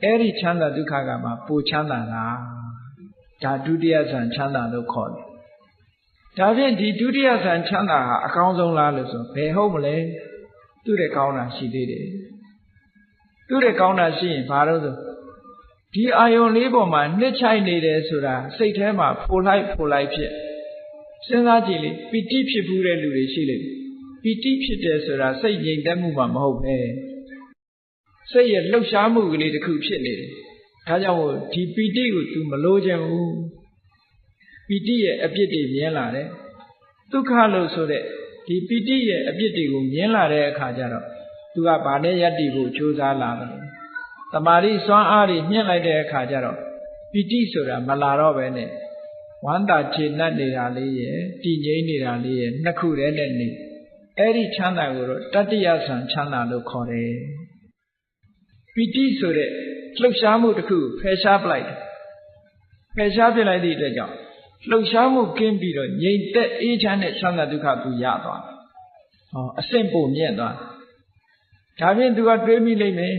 အဲ့ဒီချမ်းသာဒုက္ခကမှပိုချမ်းသာတာဒါဒုတိယဆံချမ်းသာလို့ခေါ်တယ်ဒါဖြင့်ဒီဒုတိယဆံချမ်းသာဟာအကောင်းဆုံးလားလို့ဆိုဘယ်ဟုတ်မလဲသူ့တဲ့ကောင်းတာရှိသေးတယ်သူ့တဲ့ကောင်းတာရှိရင်ဘာလို့ဆိုဒီအာယုံလေးပေါ်မှာနှစ်ချိုက်နေတယ်ဆိုတာစိတ်ထဲမှာဖိုလိုက်ဖြစ်စဉ်းစားကြည့်လေပီတိဖြစ်ဘူးတဲ့လူတွေရှိလိမ့်ပီတိဖြစ်တယ်ဆိုတာစိတ်ငြိမ်သက်မှုမှမဟုတ်ပဲစိတ်ရဲ့လှုပ်ရှားမှုကလေးတစ်ခုဖြစ်နေတယ်ဒါကြောင့်ဒီပီတိကို तू မလိုချင်ဘူးပီတိရဲ့အပြစ်တွေမြင်လာတယ်ဒုက္ခလို့ဆိုတဲ့ဒီပီတိရဲ့အပြစ်တွေကိုမြင်လာတဲ့အခါကျတော့ तू ကဗာနဲ့ယက်တီဖို့ကြိုးစားလာတယ်တမာတိစွမ်းအားတွေမြင့်လိုက်တဲ့အခါကျတော့ပီတိဆိုတာမလာတော့ပဲနဲ့ဝမ်းသာခြေနှက်နေတာလေးရဲ့တည်ငြိမ်နေတာလေးရဲ့နှစ်ခုတည်းနဲ့နေအဲ့ဒီချမ်းသာကိုတော့တတ္တိယဆံချမ်းသာလို့ခေါ်တယ်ပီတိဆိုတဲ့လှုပ်ရှားမှုတစ်ခုဖယ်ရှားပလိုက်ဖယ်ရှားပြလိုက်သည့်အတွက်ကြောင့်လှုပ်ရှားမှုကင်းပြီးတော့ငြိမ်သက်အေးချမ်းတဲ့ချမ်းသာဒုက္ခသူရသွားအဆင့်ပိုမြင့်သွားဒါဖြင့်သူကတွေးမိလိမ့်မယ်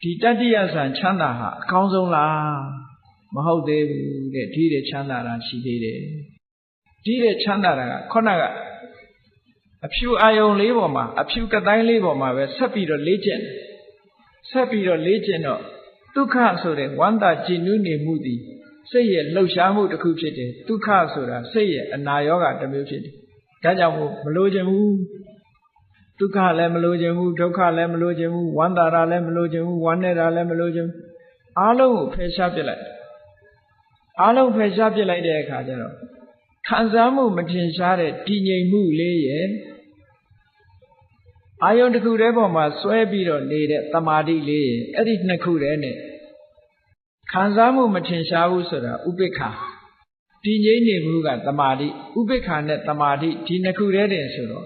ဒီတတ္တိယဆံချမ်းသာဟာအကောင်းဆုံးလားမဟုတ်သေးဘူးတဲ့ဒီတဲ့ချမ်းသာတာရှိသေးတယ်ဒီတဲ့ချမ်းသာတာကခုနကအဖြူအာယုံလေးပေါ်မှာအဖြူကတိုင်းလေးပေါ်မှာပဲဆက်ပြီးတော့လေ့ကျင့်တော့ဒုက္ခဆိုတဲ့ဝမ်းသာကြည်နူးနေမှုသည်စိတ်ရဲ့လှုပ်ရှားမှုတစ်ခုဖြစ်တယ်ဒုက္ခဆိုတာစိတ်ရဲ့အနာရောဂါတစ်မျိုးဖြစ်တယ်ဒါကြောင့်မလိုချင်ဘူးဒုက္ခလည်းမလိုချင်ဘူးဒုက္ခလည်းမလိုချင်ဘူးဝမ်းသာတာလည်းမလိုချင်ဘူးဝမ်းနေတာလည်းမလိုချင်ဘူးအားလုံးကိုဖယ်ရှားပစ်လိုက်တဲ့အခါကျတော့ခံစားမှုမထင်ရှားတဲ့တည်ငြိမ်မှုလေးရဲ့အာယုန်တစ်ခုတည်းပေါ်မှာစွဲပြီးတော့နေတဲ့တမာတိလေးရဲ့အဲ့ဒီနှစ်ခုတည်းနဲ့ခံစားမှုမထင်ရှားဘူးဆိုတာဥပိ္ပခာတည်ငြိမ်နေမှုကတမာတိဥပိ္ပခာနဲ့တမာတိဒီနှစ်ခုတည်းတင်ဆိုတော့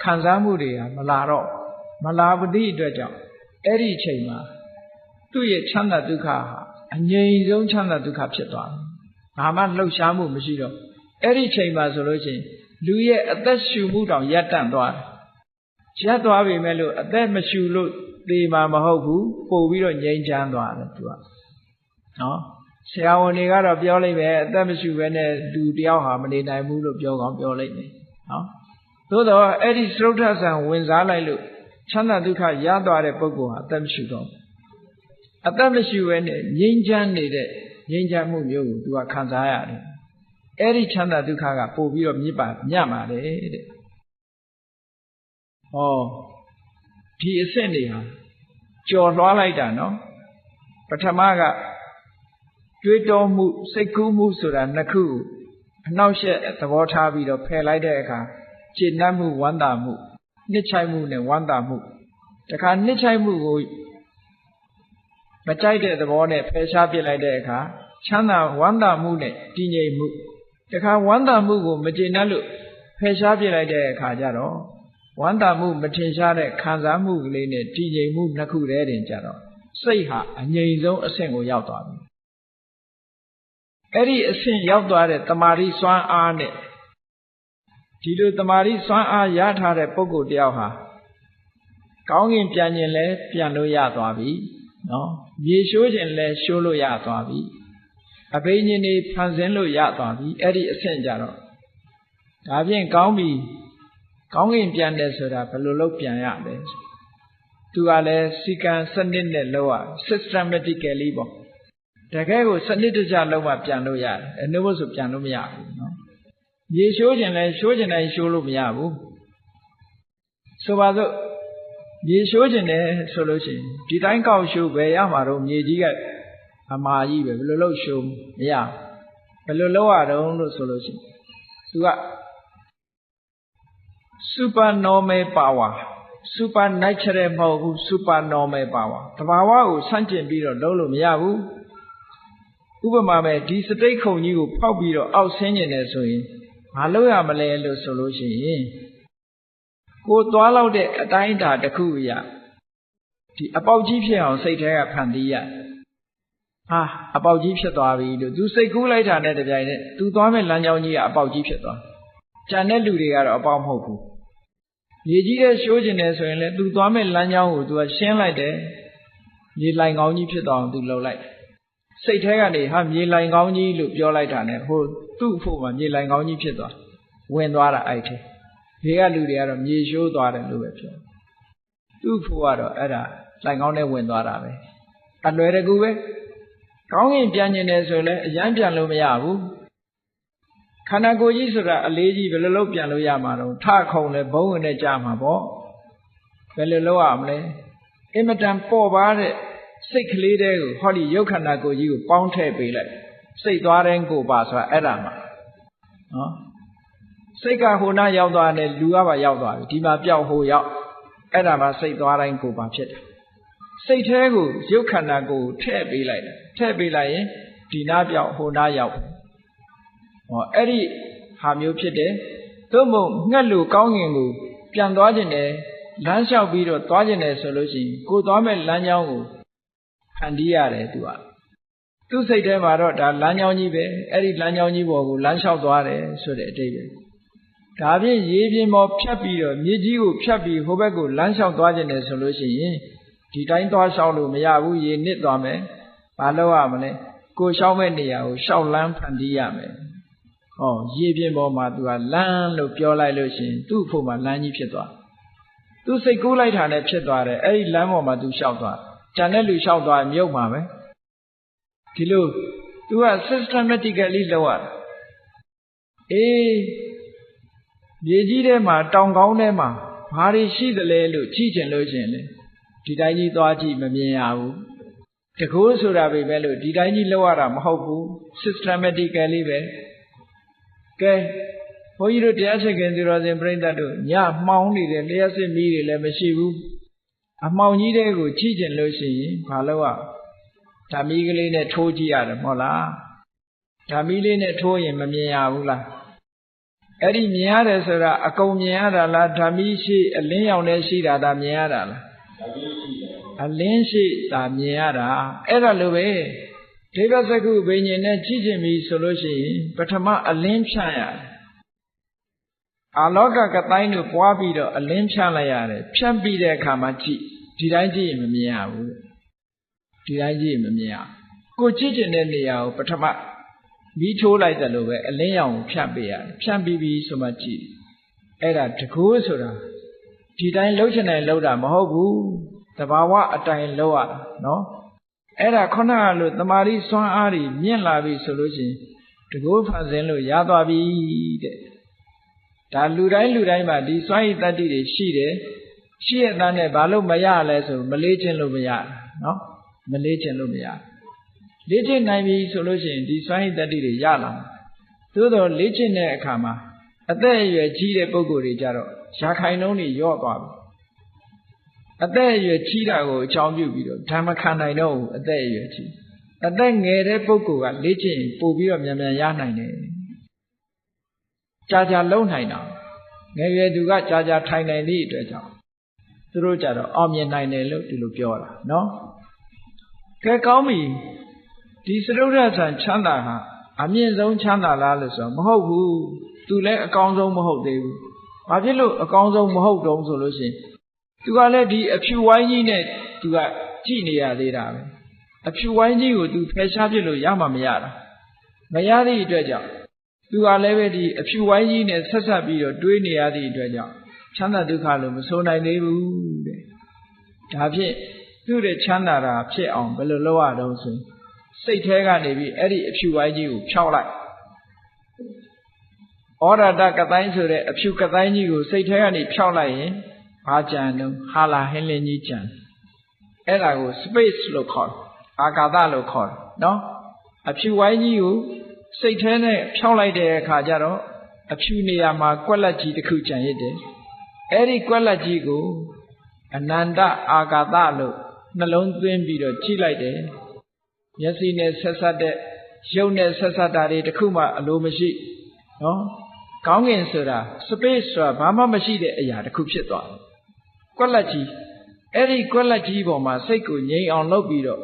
ခံစားမှုတွေကမလာပတိအတွက်ကြောင့်အဲ့ဒီအချိန်မှာသူ့ရဲ့ချမ်းသာဒုက္ခဟာအငြိမ်ဆုံးချမ်းသာဒုက္ခဖြစ်သွားတယ်ဘာမှလှုပ်ရှားမှုမရှိတော့အဲ့ဒီအချိန်မှာဆိုလို့ရှိရင်လူရဲ့အသက်ရှူမှုတောင်ရပ်တန့်သွားတယ်ရပ်သွားပြီမဲ့လို့အသက်မရှူလို့သေမှာမဟုတ်ဘူးပို့ပြီးတော့ငြိမ်းချမ်းသွားတယ်သူကနော်ဆရာဝန်တွေကတော့ပြောလိုက်ပဲအသက်မရှူဘဲနဲ့လူတယောက်ဟာမနေနိုင်ဘူးလို့ပြောလိုက်မယ်နော်သို့တော့အဲ့ဒီသရုတ်ထဆံဝင်စားလိုက်လို့ချမ်းသာဒုက္ခရသွားတဲ့ပုဂ္ဂိုလ်ဟာအသက်မရှူတော့အသက်မရှူဘဲနဲ့ငြိမ်းချမ်းနေတဲ့ငြိမ်းချမ်းမှုမျိုးကိုသူကခံစားရတယ်အဲ့ဒီချမ်းသာဒုက္ခကပို့ပြီးတော့မြတ်ပါတယ်တဲ့ဒီအဆင့်တွေဟာကြော်လွှားလိုက်တာနော်ပထမကတွေးတောမှုစိတ်ကူးမှုဆိုတာနှစ်ခုအနှောက်အယှက်သဘောထားပြီးတော့ဖယ်လိုက်တဲ့အခါ ကျေနပ်မှုဝမ်းသာမှုနှစ်ချိုက်မှုနဲ့ဝမ်းသာမှုတခါနှစ်ချိုက်မှုကိုမကြိုက်တဲ့သဘောနဲ့ဖယ်ရှားပြစ်လိုက်တဲ့အခါချမ်းသာဝမ်းသာမှုနဲ့တည်ငြိမ်မှုတခါဝမ်းသာမှုကိုမကျေနပ်လို့ဖယ်ရှားပြစ်လိုက်တဲ့အခါကျတော့ဝမ်းသာမှုမထင်ရှားတဲ့ခံစားမှုကလေးနဲ့တည်ငြိမ်မှုနှစ်ခုတည်းတင်ကြတော့စိတ်ဟာအငြိမ်ဆုံးအဆင့်ကိုရောက်သွားပြီအဲ့ဒီအဆင့်ရောက်သွားတဲ့တမာတိစွမ်းအားနဲ့ဒီလိုတမာတိစွမ်းအားရထားတဲ့ပုဂ္ဂိုလ်တယောက်ဟာကောင်းကင်ပြန်ခြင်းလဲပြန်လို့ရသွားပြီနော်မြေရှိုးခြင်းလဲရှိုးလို့ရသွားပြီအဘိညာဉ်တွေဖန်ဆင်းလို့ရသွားပြီအဲ့ဒီအဆင့်ကြတော့ဒါဖြင့်ကောင်းပြီကောင်းကင်ပြန်တယ်ဆိုတာဘယ်လိုလုပ်ပြန်ရလဲသူကလည်းစီကံစနစ်နဲ့လုပ်ရ systematically ပေါ့တကယ်ကိုစနစ်တကျလုပ်မှပြန်လို့ရတယ်အနုဘုဆိုပြန်လို့မရဘူးနော်မြေရှိုးခြင်းလဲရှိုးခြင်းတိုင်းရှိုးလို့မရဘူးဆိုပါစို့မြေရှိုးခြင်းတယ်ဆိုလို့ရှိရင်ဒီတိုင်းကောက်ရှိုးပဲရမှာတော့မြေကြီးကအမာကြီးပဲဘယ်လိုလုပ်ရှိုးမရဘယ်လိုလုပ်ရတော့လို့ဆိုလို့ရှိရင်သူက supernormal power supernatural မဟုတ်ဘူး supernormal power တဘာဝကိုဆန့်ကျင်ပြီးတော့လုပ်လို့မရဘူးဥပမာပဲဒီစတိတ်ခုံကြီးကိုဖောက်ပြီးတော့အောက်ဆင်းနေတယ်ဆိုရင်မလုပ်ရမလဲလို့ဆိုလို့ရှိရင်ကိုသွားလောက်တဲ့အတိုင်းအတာတစ်ခုအရာဒီအပေါက်ကြီးဖြစ်အောင်စိတ်ထဲကဖန်တီးရဟာအပေါက်ကြီးဖြစ်သွားပြီလို့သူစိတ်ကူးလိုက်တာနဲ့တပြိုင်နက်သူသွားမဲ့လမ်းကြောင်းကြီးကအပေါက်ကြီးဖြစ်သွားကြံတဲ့လူတွေကတော့အပေါက်မဟုတ်ဘူးမြေကြီးတဲ့ရှိုးကျင်တယ်ဆိုရင်လည်းသူသွားမဲ့လမ်းကြောင်းကိုသူကရှင်းလိုက်တယ်မြေလိုင်ကောင်းကြီးဖြစ်သွားအောင်သူလှုပ်လိုက်စိတ်ထဲကနေဟာမြေလိုင်ကောင်းကြီးလို့ပြောလိုက်တာနဲ့ဟိုသူ့အဖို့မှာမြေလိုင်ကောင်းကြီးဖြစ်သွားဝင်သွားတာအဲ့ထဲဒီကလူတွေကတော့မြေရှိုးသွားတယ်လို့ပဲပြောသူ့အဖို့ကတော့အဲ့ဒါလိုင်ကောင်းနဲ့ဝင်သွားတာပဲအလွယ်တကူပဲကောင်းကင်ပြန်ကျင်တယ်ဆိုလည်းအရန်ပြန်လို့မရဘူးခန္ဓာကိုယ်ကြီးဆိုတာအလေးကြီးဘယ်လိုလုပ်ပြန်လို့ရမှာတော့ထခုံလဲဘုံဝင်နဲ့ကြာမှာပေါ့ဘယ်လိုလုပ်ရမလဲအင်မတန်ပေါ်ပါတဲ့စိတ်ကလေးတဲကိုဟောဒီရုပ်ခန္ဓာကိုယ်ကြီးကိုပေါင်းထည့်ပေးလိုက်စိတ်သွားတဲ့ကိုပါဆိုတာအဲ့ဒါမှနော်စိတ်ကဟိုနာရောက်သွားတယ်လူကပါရောက်သွားပြီဒီမှာပျောက်ဟိုရောက်အဲ့ဒါမှစိတ်သွားတိုင်းကိုပါဖြစ်တယ်စိတ်ထဲကိုရုပ်ခန္ဓာကိုယ်ထည့်ပေးလိုက်တယ်ထည့်ပေးလိုက်ရင်ဒီနာပျောက်ဟိုနာရောက်ဟောအဲ့ဒီဟာမျိုးဖြစ်တယ်သို့မဟုတ်ငှက်လို့ကောင်းကင်ကိုပြန်သွားခြင်းတယ်လမ်းလျှောက်ပြီးတော့သွားခြင်းတယ်ဆိုလို့ရှိရင်ကိုသွားမဲ့လမ်းကြောင်းကိုဖန်တီးရတယ်သူ့စိတ်ထဲမှာတော့ဒါလမ်းကြောင်းကြီးပဲအဲ့ဒီလမ်းကြောင်းကြီးပေါ်ကိုလမ်းလျှောက်သွားတယ်ဆိုတဲ့အတိတ်ပဲဒါဖြင့်ရေပြင်ပေါ်ဖြတ်ပြီးတော့မြေကြီးကိုဖြတ်ပြီးဟိုဘက်ကိုလမ်းလျှောက်သွားခြင်းတယ်ဆိုလို့ရှိရင်ဒီတိုင်းသွားလျှောက်လို့မရဘူးရေနစ်သွားမယ်ဘာလုပ်ရမလဲကိုလျှောက်မဲ့နေရာကိုလျှောက်လမ်းဖန်တီးရမယ်ဟောရေပြင်ပေါ်မှာသူကလမ်းလို့ပြောလိုက်လို့ရှိရင်သူ့ဖို့မှာလမ်းကြီးဖြစ်သွားသူစိတ်ကူးလိုက်တာနဲ့ဖြစ်သွားတယ်အဲ့ဒီလမ်းပေါ်မှာသူလျှောက်သွားကြံတဲ့လူလျှောက်သွားမြုပ်မှာပဲဒီလိုသူက systematically လုပ်ရတာအေးမြေကြီးထဲမှာတောင်ကောင်းထဲမှာဘာတွေရှိသလဲလို့ကြည့်ချင်လို့ရှိရင်လေဒီတိုင်းကြီးသွားကြည့်မမြင်ရဘူးတကူဆိုတာပဲပဲလို့ဒီတိုင်းကြီးလုပ်ရတာမဟုတ်ဘူး systematically ပဲကဲဘုန်းကြီးတို့တရားစစ်ခင်သူတော်စင်ပြိဿတ်တို့ညမှောင်နေတဲ့လျှက်စစ်မီးတွေလည်းမရှိဘူးအမှောင်ကြီးတဲ့ကိုကြည့်ကျင်လို့ရှိရင်ဘာလို့อ่ะဓာမီကလေးနဲ့ထိုးကြည့်ရတယ်မဟုတ်လားဓာမီလေးနဲ့ထိုးရင်မမြင်ရဘူးလားအဲ့ဒီမြင်ရတယ်ဆိုတာအကုန်မြင်ရတာလားဓာမီရှိအလင်းရောင်နဲ့ရှိတာဒါမြင်ရတာလားအလင်းရှိတာမြင်ရတာအဲ့ဒါလိုပဲဒိဗ္ဗစကုဘိညာဉ်နဲ့ကြည့်ကျင်ပြီဆိုလို့ရှိရင်ပထမအလင်းဖြန့်ရတယ်အာလောကကတိုင်းတို့ပွားပြီးတော့အလင်းဖြန့်လိုက်ရတယ်ဖြန့်ပြီးတဲ့အခါမှာကြည့်ဒီတိုင်းကြည့်ရင်မမြင်ရဘူးဒီတိုင်းကြည့်ရင်မမြင်ရကိုကြည့်ကျင်တဲ့နေရာကိုပထမမီးထိုးလိုက်တယ်လို့ပဲအလင်းရောင်ကိုဖြန့်ပေးရတယ်ဖြန့်ပြီးပြီဆိုမှကြည့်အဲ့ဒါတကူဆိုတာဒီတိုင်းလှုပ်ချင်တယ်လှုပ်တာမဟုတ်ဘူးတဘာဝအတိုင်းလှုပ်ရတာနော်အဲ့ဒါခုနကလို့တမာရီစွမ်းအားတွေမြင့်လာပြီဆိုလို့ရှိရင်တကူဖန်ဆင်းလို့ရသွားပြီတဲ့ဒါလူတိုင်းမှာဒီစွမ်းရည်တတ္တိတွေရှိတယ်ရှိရတဲ့နဲ့ဘာလို့မရလဲဆိုမလေးခြင်းလို့မရနော်မလေးခြင်းလို့မရလေ့ကျင့်နိုင်ပြီဆိုလို့ရှိရင်ဒီစွမ်းရည်တတ္တိတွေရလာသို့တော်လေ့ကျင့်တဲ့အခါမှာ အသက်အရွယ်ကြီးတဲ့ပုဂ္ဂိုလ်တွေကြတော့ရာခိုင်နှုန်းတွေလျော့သွားပြီအသက်အရွယ်ကြီးတာကိုအကြောင်းပြုပြီးတော့ဓမ္မခံနိုင်တော့ဘူးအသက်အရွယ်ကြီးအသက်ငယ်တဲ့ပုဂ္ဂိုလ်ကလေ့ကျင့်ပို့ပြီးတော့မြန်မြန်ရနိုင်တယ်ကြာကြာလုံနိုင်တာငယ်ရွယ်သူကကြာကြာထိုင်နိုင်သည့်အတွက်ကြောင့်သူတို့ကြတော့အောင်မြင်နိုင်တယ်လို့ဒီလိုပြောတာနော်ကဲကောင်းပြီဒီစရုဒ္ဓဆံချမ်းသာဟာအမြင့်ဆုံးချမ်းသာလားလို့ဆိုတော့မဟုတ်ဘူးသူလည်းအကောင်းဆုံးမဟုတ်သေးဘူးဘာဖြစ်လို့အကောင်းဆုံးမဟုတ်တုံးဆိုလို့ရှိရင်သူကလည်းဒီအဖြူဝိုင်းကြီးနဲ့သူကကြည့်နေရသေးတာပဲအဖြူဝိုင်းကြီးကိုသူဖယ်ရှားပြစ်လို့ရမှမရတာမရသည့်အတွက်ကြောင့်သူကလည်းပဲဒီအဖြူဝိုင်းကြီးနဲ့ဆက်ဆက်ပြီးတော့တွေးနေရသည့်အတွက်ကြောင့်ချမ်းသာဒုက္ခလို့မဆိုနိုင်သေးဘူးတဲ့ဒါဖြင့်သူ့ရဲ့ချမ်းသာတာဖြစ်အောင်ဘယ်လိုလုပ်ရတော့ဆိုစိတ်ထဲကနေပြီးအဲ့ဒီအဖြူဝိုင်းကြီးကိုဖြောက်လိုက်ဩရတကတိုင်းဆိုတဲ့အဖြူကတိုင်းကြီးကိုစိတ်ထဲကနေဖြောက်လိုက်ရင်ဘာကြံတော့ဟာလာဟင်းလင်းကြီးကြံအဲ့ဒါကို space လို့ခေါ်တယ်အာကာသလို့ခေါ်တယ်နော်အဖြူဝိုင်းကြီးကိုစိတ်ထဲနဲ့ဖြောက်လိုက်တဲ့အခါကျတော့အဖြူနေရာမှာကွက်လက်ကြီးတစ်ခုကြံရစ်တယ်အဲ့ဒီကွက်လက်ကြီးကိုအနန္တအာကာသလို့နှလုံးသွင်းပြီးတော့ကြည့်လိုက်တယ်မျက်စိနဲ့ဆက်ဆက်တဲ့ရုပ်နဲ့ဆက်ဆက်တာတွေတစ်ခုမှအလိုမရှိနော်ကောင်းကင်ဆိုတာ space ဆိုတာဘာမှမရှိတဲ့အရာတစ်ခုဖြစ်သွားတယ်ကွက်လက်ကြီးအဲ့ဒီကွက်လက်ကြီးပေါ်မှာစိတ်ကိုငြိမ်အောင်လုပ်ပြီးတော့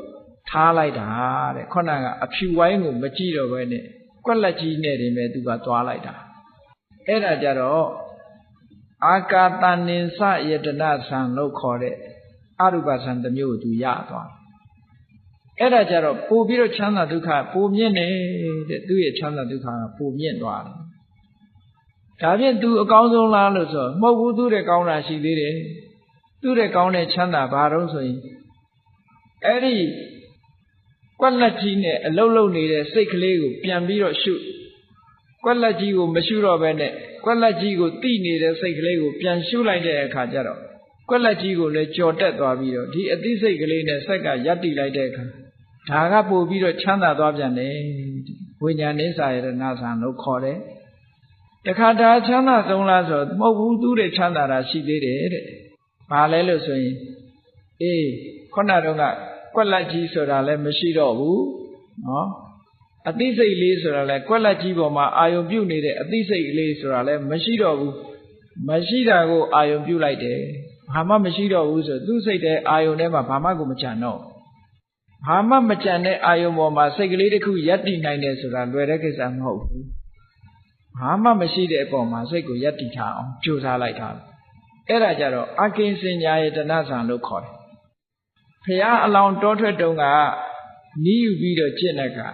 ထားလိုက်တာတဲ့ခုနကအဖြူဝိုင်းကိုမကြည့်တော့ဘဲနဲ့ကွက်လက်ကြီးနဲ့တင်ပဲသူကသွားလိုက်တာအဲ့ဒါကြတော့အာကာတနိစယတနာဆံလို့ခေါ်တဲ့အရူပဆံတစ်မျိုးကိုသူရသွားအဲ့ဒါကြတော့ပို့ပြီးတော့ချမ်းသာဒုက္ခပိုမြင့်နေတဲ့သူ့ရဲ့ချမ်းသာဒုက္ခကပိုမြင့်သွားတယ်ဒါဖြင့်သူအကောင်းဆုံးလားလို့ဆိုမဟုတ်ဘူးသူတဲ့ကောင်းတာရှိသေးတယ်သူတဲ့ကောင်းတဲ့ချမ်းသာဘာတော့ဆိုရင်အဲ့ဒီကွက်လက်ကြီးနဲ့အလုံးလုံးနေတဲ့စိတ်ကလေးကိုပြန်ပြီးတော့ရှုကွက်လက်ကြီးကိုမရှုတော့ဘဲနဲ့ကွက်လက်ကြီးကိုတိနေတဲ့စိတ်ကလေးကိုပြန်ရှုလိုက်တဲ့အခါကျတော့ကွက်လက်ကြီးကိုလည်းကြော်တက်သွားပြီးတော့ဒီအသိစိတ်ကလေးနဲ့စက်ကရပ်တည်လိုက်တဲ့အခါဒါကပို့ပြီးတော့ချမ်းသာသွားပြန်တယ်ဝိညာဉ်နိစ္စယတနာဆံလို့ခေါ်တယ်တခါဒါချမ်းသာဆုံးလားဆိုတော့မဟုတ်ဘူးသူတဲ့ချမ်းသာတာရှိသေးတယ်တဲ့ဘာလဲလို့ဆိုရင်အေးခုနတော့ကကွက်လက်ကြီးဆိုတာလည်းမရှိတော့ဘူးနော်အသိစိတ်လေးဆိုတာလည်းကွက်လက်ကြီးပေါ်မှာအာယုံပြုတ်နေတဲ့အသိစိတ်ကလေးဆိုတာလည်းမရှိတော့ဘူးမရှိတာကိုအာယုံပြုတ်လိုက်တယ်ဘာမှမရှိတော့ဘူးဆိုသူ့စိတ်တဲ့အာယုံထဲမှာဘာမှကိုမကြံတော့ဘာမှမကြံတဲ့အာယုံပေါ်မှာစိတ်ကလေးတစ်ခုရပ်တည်နိုင်တယ်ဆိုတာလွယ်တဲ့ကိစ္စမဟုတ်ဘူးဘာမှမရှိတဲ့အပေါ်မှာစိတ်ကိုရပ်တည်ထားအောင်ကြိုးစားလိုက်တာအဲ့ဒါကြတော့အကိဉ္စဉ္ညာယတနာဆံလို့ခေါ်တယ်ဖရာအလောင်းတောထွက်တုန်းကနီးယူပြီးတော့ကျင့်တဲ့အခါ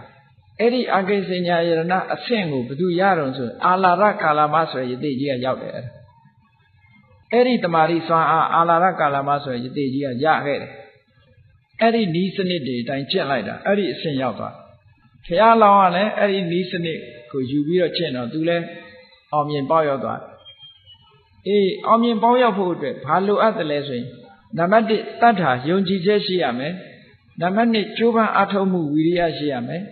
အဲ့ဒီအကိဉ္စဉ္ညာယတနာအဆင့်ကိုဘယ်သူရတော့ဆိုအာလာရကာလမဆိုရတဲ့ကြီးကရောက်တယ်အဲ့ဒီတမာရီစွမ်းအားအာလာရကာလမဆိုရတဲ့ကြီးကရခဲ့တယ်အဲ့ဒီနီးစနစ်တွေအတိုင်းကျင့်လိုက်တာအဲ့ဒီအဆင့်ရောက်သွားဖရာလောင်းကလည်းအဲ့ဒီနီးစနစ်ကိုယူပြီးတော့ကျင့်တော့သူလည်းအောင်မြင်ပေါက်ရောက်သွားအေးအောင်မြင်ပေါက်ရောက်ဖို့အတွက်ဘာလိုအပ်တယ်လဲဆိုရင်နံပါတ်1တတ်တာယုံကြည်ချက်ရှိရမယ်နံပါတ်2ကြိုးပမ်းအားထုတ်မှုဝိရိယရှိရမယ်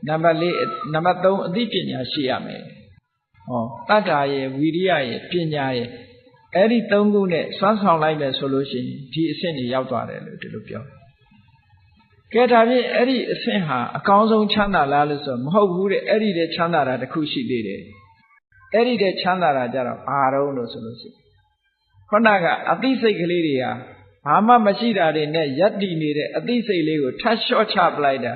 နံပါတ်4နံပါတ်3အသိပညာရှိရမယ်ဟောတတ်တာရဲ့ဝိရိယရဲ့ပညာရဲ့အဲ့ဒီ3ခုနဲ့စွမ်းဆောင်လိုက်မယ်ဆိုလို့ရှိရင်ဒီအဆင့်ကြီးရောက်သွားတယ်လို့ဒီလိုပြောကဲဒါဖြင့်အဲ့ဒီအဆင့်ဟာအကောင်းဆုံးချမ်းသာလားလို့ဆိုမဟုတ်ဘူးတဲ့အဲ့ဒီတည်းချမ်းသာတာတစ်ခုရှိသေးတယ်အဲ့ဒီတည်းချမ်းသာတာကြတော့ဘာတော့လို့ဆိုလို့ရှိရင်ခုနကအသိစိတ်ကလေးတွေဟာဘာမှမရှိတာတွေနဲ့ယက်တည်နေတဲ့အသိစိတ်လေးကိုထပ်လျှော့ချပလိုက်တာ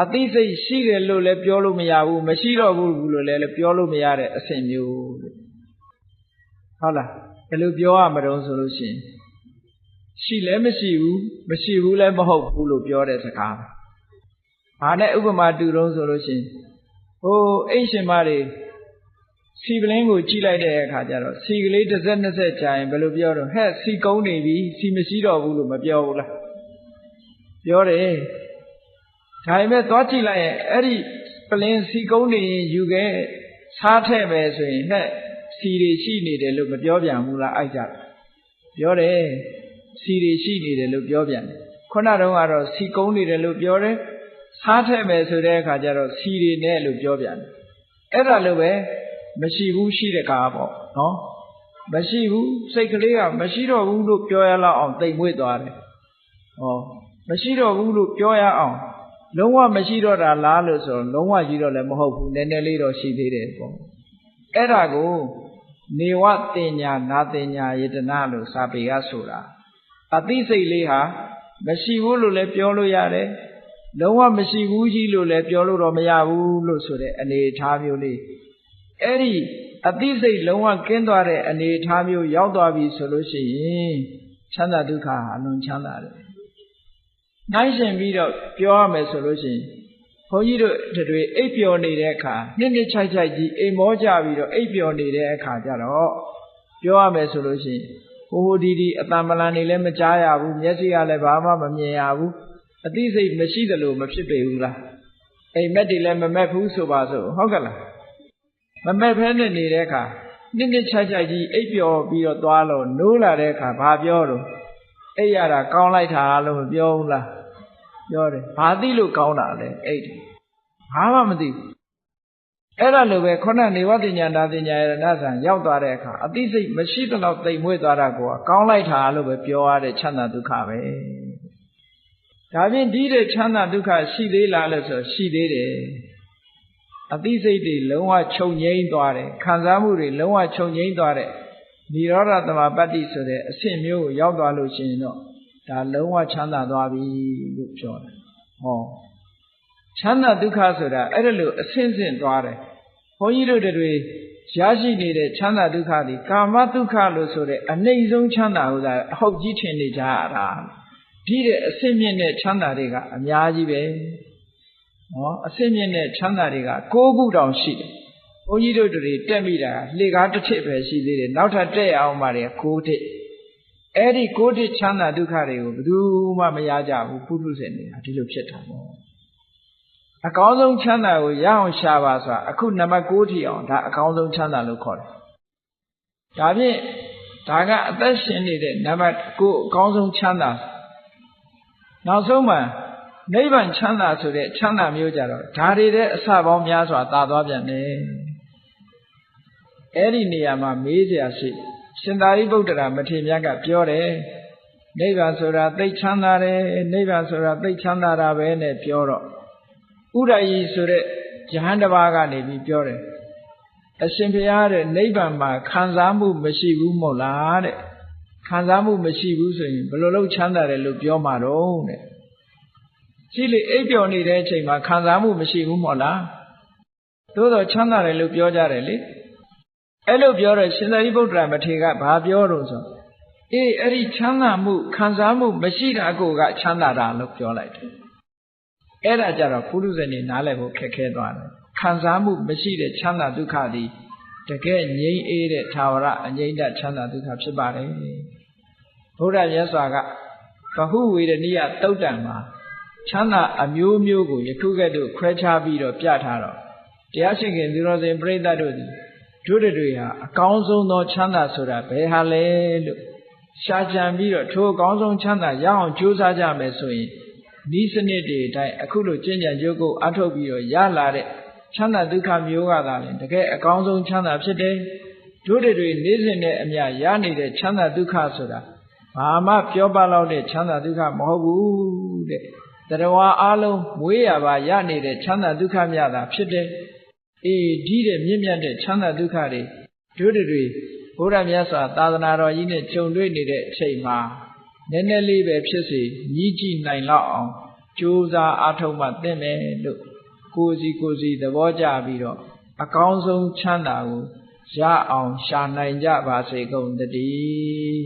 အသိစိတ်ရှိတယ်လို့လည်းပြောလို့မရဘူးမရှိတော့ဘူးလို့လည်းပြောလို့မရတဲ့အဆင့်မျိုးဟုတ်လားဘယ်လိုပြောရမလို့ဆိုလို့ရှိရင်ရှိလည်းမရှိဘူးလည်းမဟုတ်ဘူးလို့ပြောတဲ့စကားဘာနဲ့ဥပမာတူတော့ဆိုလို့ရှိရင်ဟိုအိမ်ရှင်မတွေစီပလင်းကိုကြည့်လိုက်တဲ့အခါကျတော့စီကလေးတစ်စက်နှစ်စက်ကြာရင်ဘယ်လိုပြောတော့ဟဲ့စီကုန်းနေပြီစီမရှိတော့ဘူးလို့မပြောဘူးလားပြောတယ်ဒါပေမဲ့သွားကြည့်လိုက်ရင်အဲ့ဒီပလင်းစီကုန်းနေရင်ယူခဲ့စားထည့်မယ်ဆိုရင်ဟဲ့စီတွေရှိနေတယ်လို့မပြောပြန်ဘူးလားအိုက်ကြပြောတယ်စီတွေရှိနေတယ်လို့ပြောပြန်တယ်ခုနတုန်းကတော့စီကုန်းနေတယ်လို့ပြောတယ်စားထည့်မယ်ဆိုတဲ့အခါကျတော့စီတွေနဲ့လို့ပြောပြန်တယ်အဲ့ဒါလိုပဲ မရှိဘူးရှိတဲ့ကားပေါ့နော်မရှိဘူးစိတ်ကလေးကမရှိတော့ဘူးလို့ပြောရလောက်အောင်တိမ်မွေ့သွားတယ်ဟောမရှိတော့ဘူးလို့ပြောရအောင်လုံးဝမရှိတော့တာလားလို့ဆိုတော့လုံးဝကြီးတော့လည်းမဟုတ်ဘူးနည်းနည်းလေးတော့ရှိသေးတယ်ပေါ့အဲ့ဒါကိုနေဝတင်ညာနာတင်ညာယေတနာလို့စာပေကဆိုတာအသိစိတ်လေးဟာမရှိဘူးလို့လည်းပြောလို့ရတယ်လုံးဝမရှိဘူးကြီးလို့လည်းပြောလို့တော့မရဘူးလို့ဆိုတဲ့အနေအထားမျိုးလေးအဲ့ဒီအသိစိတ်လုံးဝကင်းသွားတဲ့အနေအထားမျိုးရောက်သွားပြီဆိုလို့ရှိရင်ချမ်းသာဒုက္ခဟာအလွန်ချမ်းသာတယ်နိုင်ရှင်ပြီးတော့ပြောရမယ်ဆိုလို့ရှိရင်ဘုန်းကြီးတို့တွေအိပ်ပျော်နေတဲ့အခါနှစ်ချိုက်ကြီးအိမ်မောကြပြီးတော့အိပ်ပျော်နေတဲ့အခါကျတော့ပြောရမယ်ဆိုလို့ရှိရင်ဟိုဒီအတန်ပလန်နေလည်းမကြားရဘူးမျက်စိကလည်းဘာမှမမြင်ရဘူးအသိစိတ်မရှိသလိုမဖြစ်ပေဘူးလားအိမ်မက်တွေလည်းမမက်ဘူးဆိုပါစို့ဟုတ်ကလားမမက်ဖဲနဲ့နေတဲ့အခါနှစ်ချိုက်ကြီးအိပ်ပျော်ပြီးတော့သွားလို့နိုးလာတဲ့အခါဘာပြောတော့အိပ်ရတာကောင်းလိုက်တာလို့မပြောဘူးလားပြောတယ်ဘာသိလို့ကောင်းတာလဲအိပ်တယ်ဘာမှမသိဘူးအဲ့ဒါလိုပဲခုနနေဝတ္တညာနာတညာရဏဆံရောက်သွားတဲ့အခါအသိစိတ်မရှိတော့တိမ်မွေ့သွားတာကိုကောင်းလိုက်တာလို့ပဲပြောရတဲ့ချမ်းသာဒုက္ခပဲဒါဖြင့်ဒီတဲ့ချမ်းသာဒုက္ခရှိသေးလားလို့ဆိုရှိသေးတယ်အသိစိတ်တွေလုံးဝချုပ်ငြိမ်းသွားတယ်ခံစားမှုတွေလုံးဝချုပ်ငြိမ်းသွားတဲ့និရောဓသမပတ္တိဆိုတဲ့အဆင့်မျိုးကိုရောက်သွားလို့ရှိရင်တော့ဒါလုံးဝချမ်းသာသွားပြီလို့ပြောတယ်ဟောချမ်းသာဒုက္ခဆိုတာအဲ့ဒါလို့အဆင့်ဆင့်သွားတယ်ဘုန်းကြီးတို့တွေရရှိနေတဲ့ချမ်းသာဒုက္ခဒီကာမဒုက္ခလို့ဆိုတဲ့အနှိမ့်ဆုံးချမ်းသာဟုတ်တာအဟုတ်ကြီးထင်နေကြရတာဒီတဲ့အဆင့်မြင့်တဲ့ချမ်းသာတွေကအများကြီးပဲနော်အဆင့်မြင့်တဲ့ချမ်းသာတွေက6ခုတောင်ရှိတယ်ဘုန်းကြီးတို့တွေတက်မိတာလှေကားတစ်ထစ်ပဲရှိသေးတယ်နောက်ထပ်တက်ရအောင်ပါလေ9ထစ်အဲ့ဒီ9ထစ်ချမ်းသာဒုက္ခတွေကိုဘယ်သူမှမရကြဘူးပုထုဇဉ်တွေကဒီလိုဖြစ်တာပေါ့အကောင်းဆုံးချမ်းသာကိုရအောင်ရှာပါဆိုတာအခုနံပါတ်9ထိအောင်ဒါအကောင်းဆုံးချမ်းသာလို့ခေါ်တယ်ဒါဖြင့်ဒါကအသက်ရှင်နေတဲ့နံပါတ်9အကောင်းဆုံးချမ်းသာနောက်ဆုံးမှာနိဗ္ဗာန်ချမ်းသာဆိုတဲ့ချမ်းသာမျိုးကြတော့ဒါတွေတဲ့အစပေါင်းများစွာသာသွားပြန်တယ်အဲ့ဒီနေရာမှာမေးစရာရှိရှင်သာရိပုတ္တရာမထေရမြတ်ကပြောတယ်နိဗ္ဗာန်ဆိုတာသိချမ်းသာတယ်နိဗ္ဗာန်ဆိုတာသိချမ်းသာတာပဲနဲ့ပြောတော့ဥဒ္ဒယီဆိုတဲ့ယဟန်တစ်ပါးကနေပြီးပြောတယ်အရှင်ဘုရားတဲ့နိဗ္ဗာန်မှာခံစားမှုမရှိဘူးမဟုတ်လားတဲ့ခံစားမှုမရှိဘူးဆိုရင်ဘယ်လိုလုပ်ချမ်းသာတယ်လို့ပြောမှာတော့တဲ့ကြည့်လေအိပ်ပျော်နေတဲ့အချိန်မှာခံစားမှုမရှိဘူးမဟုတ်လားသို့တော့ချမ်းသာတယ်လို့ပြောကြတယ်လေအဲ့လိုပြောတော့ရှင်သာရိပုတ္တရာမထေရကဘာပြောတော့ဆိုအေးအဲ့ဒီချမ်းသာမှုခံစားမှုမရှိတာကိုကချမ်းသာတာလို့ပြောလိုက်တယ်အဲ့ဒါကြတော့ပုရုဇဉ်တွေနားလည်ဖို့ခက်ခဲသွားတယ်ခံစားမှုမရှိတဲ့ချမ်းသာဒုက္ခသည်တကယ်ငြိမ်းအေးတဲ့သာဝရအငြိမ့်တဲ့ချမ်းသာဒုက္ခဖြစ်ပါတယ်ဘုရားမြတ်စွာကဗဟုဝေဒနိယသုတ်တံမှာချမ်းသာအမျိုးမျိုးကိုယခုကဲ့သို့ခွဲခြားပြီးတော့ပြထားတော့တရားရှိခင်သူတော်စင်ပြိဿတို့သည်တို့တွေဟာအကောင်းဆုံးသောချမ်းသာဆိုတာဘယ်ဟာလဲလို့ရှားကြံပြီးတော့ထိုအကောင်းဆုံးချမ်းသာရအောင်ကြိုးစားကြမယ်ဆိုရင်ဤစနစ်တွေအတိုင်းအခုလိုကျင့်ကြံကြိုးကိုအထုတ်ပြီးတော့ရလာတဲ့ချမ်းသာဒုက္ခမျိုးကသာလျှင်တကယ်အကောင်းဆုံးချမ်းသာဖြစ်တယ်တို့တွေနေ့စဉ်နဲ့အမျှရနေတဲ့ချမ်းသာဒုက္ခဆိုတာဘာမှပြောပလောက်တဲ့ချမ်းသာဒုက္ခမဟုတ်ဘူးတဲ့တရားဝါအလုံးမွေးရပါရနေတဲ့ချမ်းသာဒုက္ခမြတ်တာဖြစ်တယ်အေးဒီတဲ့မြင့်မြတ်တဲ့ချမ်းသာဒုက္ခတွေတို့တွေဘုရားမြတ်စွာသာသနာတော်ကြီးနဲ့ကြုံတွေ့နေတဲ့အချိန်မှာနည်းနည်းလေးပဲဖြစ်စေညီးကြည့်နိုင်လောက်အောင်ကြိုးစားအားထုတ်မှသင့်တယ်လို့ကိုယ်စီသဘောကျပြီးတော့အကောင်းဆုံးချမ်းသာကိုရအောင်ရှာနိုင်ကြပါစေကုန်တည်း